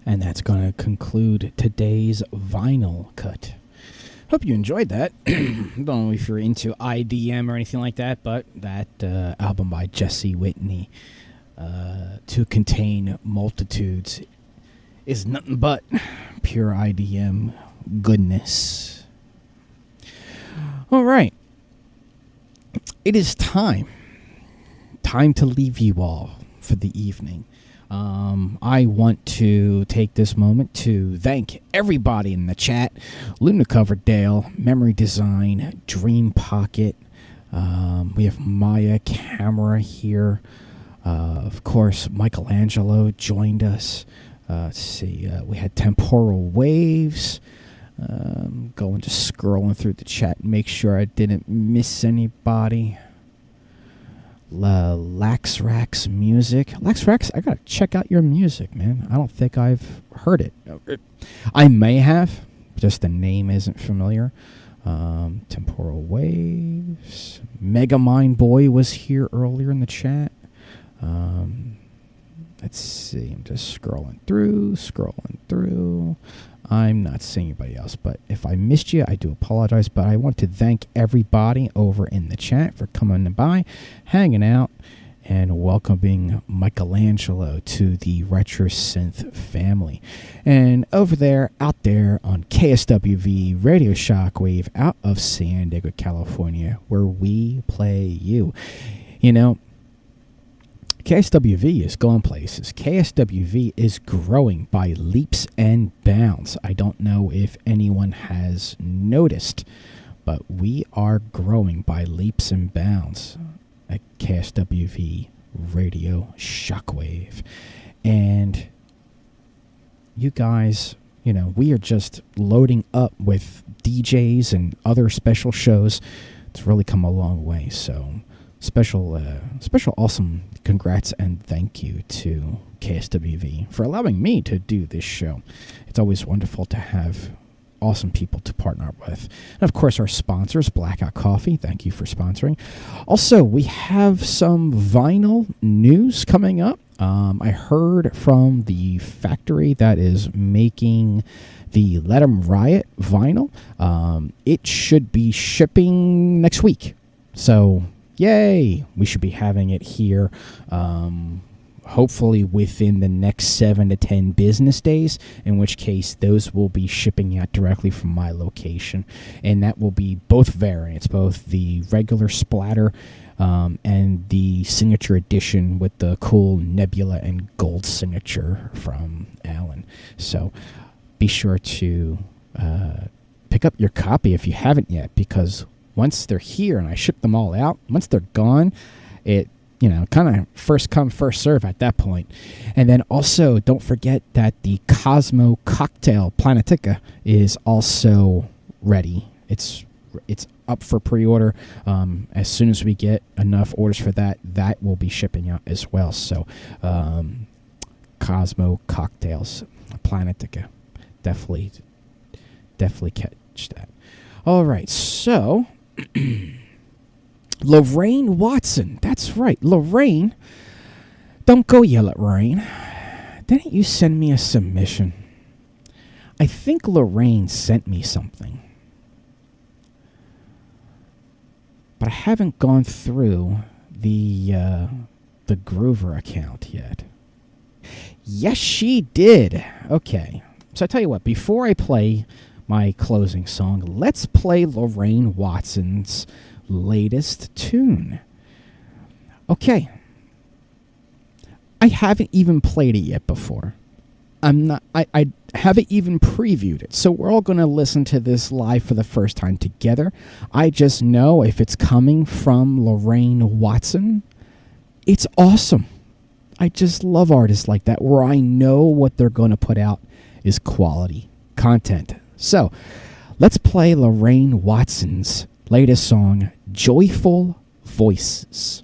And that's going to conclude today's vinyl cut. Hope you enjoyed that. I don't know if you're into IDM or anything like that, but that album by Jesse Whitney, To Contain Multitudes, is nothing but pure IDM goodness. All right. It is time to leave you all for the evening. I want to take this moment to thank everybody in the chat. Luna Coverdale, Memory Design, Dream Pocket. We have Maya Camera here. Of course, Michelangelo joined us. Let's see. We had Temporal Waves. Going to scrolling through the chat, make sure I didn't miss anybody. Laxrax Music. Laxrax, I gotta check out your music, man. I don't think I've heard it. I may have, just the name isn't familiar. Temporal Waves. Megamind Boy was here earlier in the chat. Let's see. I'm just scrolling through. I'm not seeing anybody else, but if I missed you, I do apologize. But I want to thank everybody over in the chat for coming by, hanging out, and welcoming Michelangelo to the RetroSynth family. And over there, out there on KSWV Radio Shockwave out of San Diego, California, where we play you. You know, KSWV is going places. KSWV is growing by leaps and bounds. I don't know if anyone has noticed, but we are growing by leaps and bounds at KSWV Radio Shockwave. And you guys, you know, we are just loading up with DJs and other special shows. It's really come a long way. So special awesome congrats and thank you to KSWV for allowing me to do this show. It's always wonderful to have awesome people to partner with. And of course, our sponsors, Blackout Coffee, thank you for sponsoring. Also, we have some vinyl news coming up. I heard from the factory that is making the Let 'Em Riot vinyl. It should be shipping next week. So yay! We should be having it here, hopefully within the next 7 to 10 business days, in which case those will be shipping out directly from my location. And that will be both variants, both the regular splatter and the signature edition with the cool nebula and gold signature from Alan. So be sure to pick up your copy if you haven't yet, because once they're here and I ship them all out, once they're gone, it, you know, kind of first come, first serve at that point. And then also, don't forget that the Cosmo Cocktail Planetica is also ready. It's up for pre-order. As soon as we get enough orders for that, that will be shipping out as well. So, Cosmo Cocktails Planetica. Definitely catch that. All right, so Lorraine Watson. That's right, Lorraine. Don't go yell at Lorraine. Didn't you send me a submission? I think Lorraine sent me something, but I haven't gone through the Groover account yet. Yes, she did. Okay, so I tell you what. Before I play my closing song, let's play Lorraine Watson's latest tune. Okay. I haven't even played it yet before. I haven't even previewed it. So we're all going to listen to this live for the first time together. I just know if it's coming from Lorraine Watson, it's awesome. I just love artists like that, where I know what they're going to put out is quality content. So, let's play Lorraine Watson's latest song, Joyful Voices.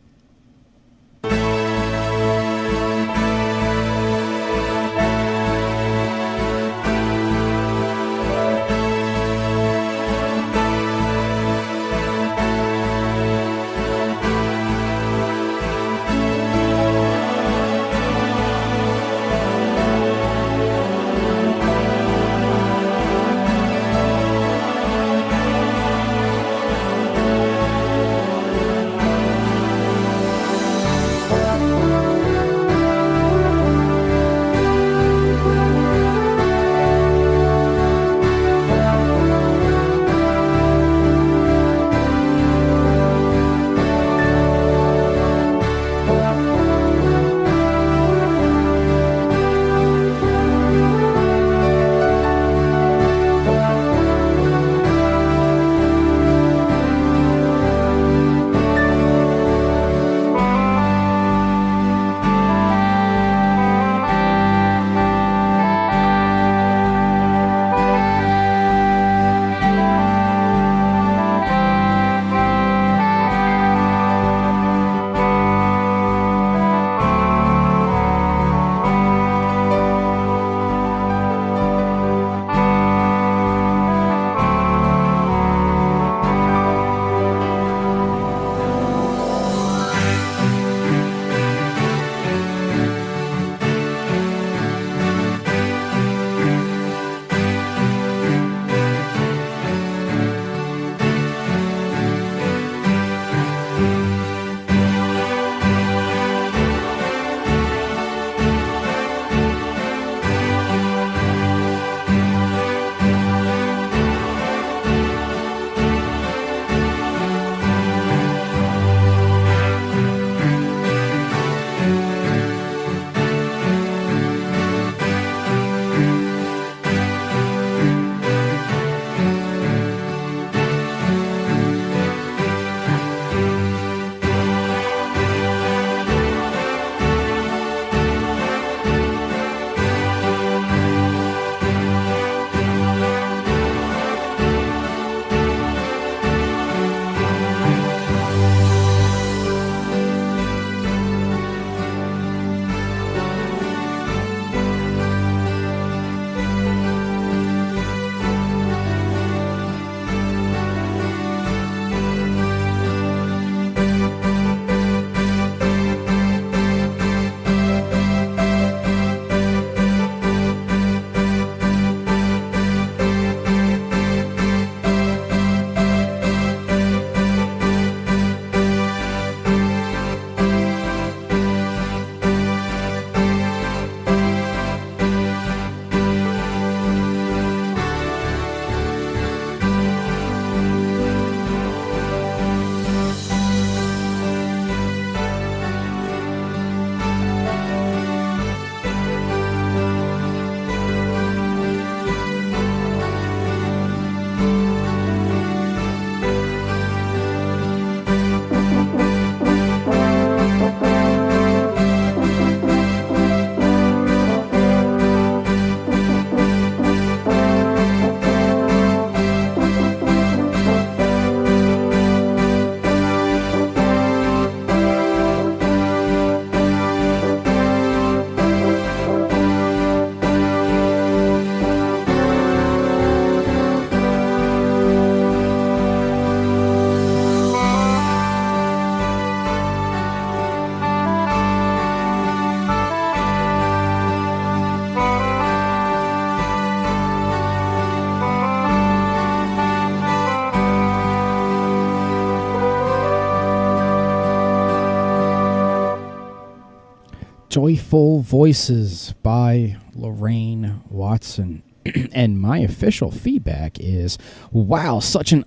Joyful Voices by Lorraine Watson. And my official feedback is, wow, such an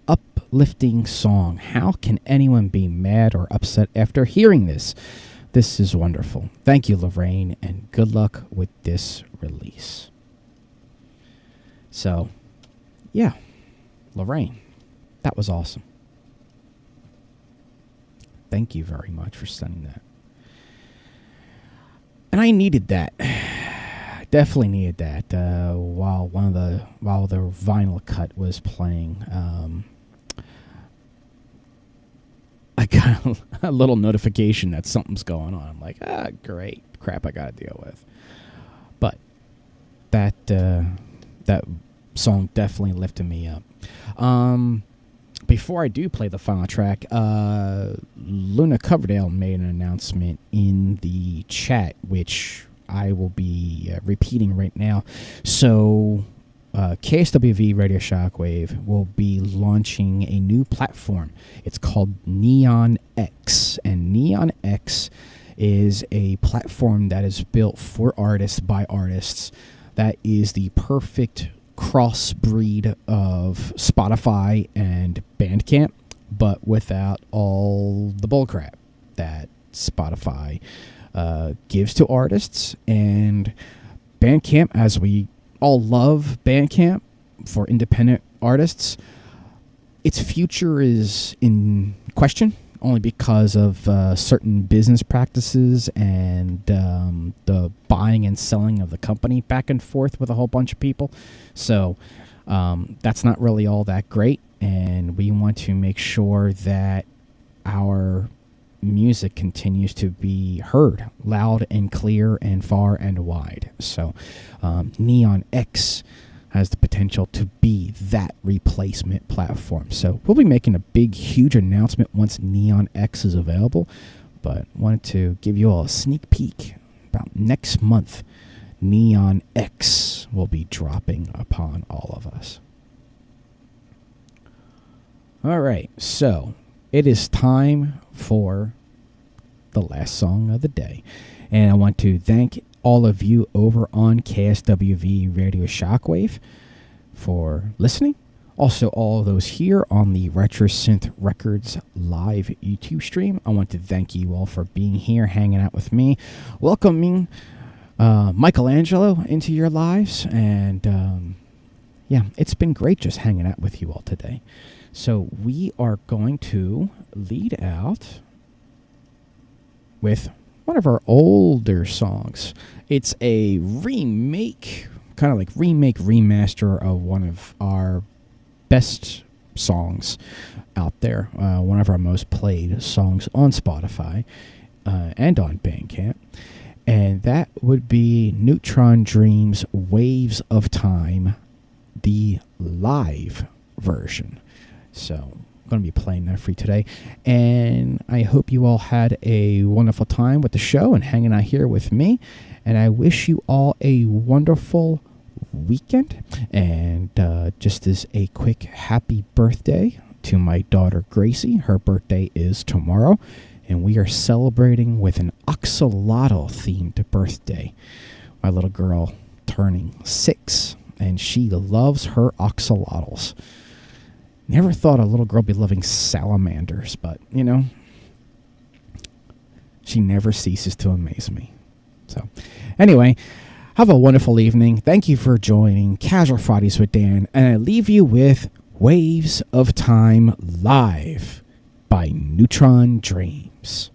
uplifting song. How can anyone be mad or upset after hearing this? This is wonderful. Thank you, Lorraine, and good luck with this release. So, yeah, Lorraine, that was awesome. Thank you very much for sending that. And I needed that. Definitely needed that while the vinyl cut was playing. I got a little notification that something's going on. I'm like, great crap, I got to deal with. But that song definitely lifted me up. Before I do play the final track, Luna Coverdale made an announcement in the chat, which I will be repeating right now. So, KSWV Radio Shockwave will be launching a new platform. It's called Neon X, and Neon X is a platform that is built for artists by artists. That is the perfect crossbreed of Spotify and Bandcamp, but without all the bullcrap that Spotify gives to artists. And Bandcamp, as we all love Bandcamp for independent artists, its future is in question only because of certain business practices and the buying and selling of the company back and forth with a whole bunch of people. So that's not really all that great, and we want to make sure that our music continues to be heard loud and clear and far and wide. So Neon X has the potential to be that replacement platform. So we'll be making a big, huge announcement once Neon X is available, but wanted to give you all a sneak peek. About next month, Neon X will be dropping upon all of us. All right, so it is time for the last song of the day. And I want to thank all of you over on KSWV Radio Shockwave for listening. Also, all of those here on the RetroSynth Records live YouTube stream. I want to thank you all for being here, hanging out with me, welcoming Michelangelo into your lives. And yeah, it's been great just hanging out with you all today. So we are going to lead out with one of our older songs. It's a remake, kind of like remaster of one of our best songs out there, one of our most played songs on Spotify and on Bandcamp, and that would be Neutron Dream's Waves of Time, the live version. So I'm going to be playing that for you today, and I hope you all had a wonderful time with the show and hanging out here with me, and I wish you all a wonderful weekend. And just as a quick happy birthday to my daughter Gracie, her birthday is tomorrow, and we are celebrating with an axolotl themed birthday. My little girl turning 6, and she loves her axolotls. Never thought a little girl be loving salamanders, but, you know, she never ceases to amaze me. So, anyway, have a wonderful evening. Thank you for joining Casual Fridays with Dan, and I leave you with Waves of Time Live by Neutron Dreams.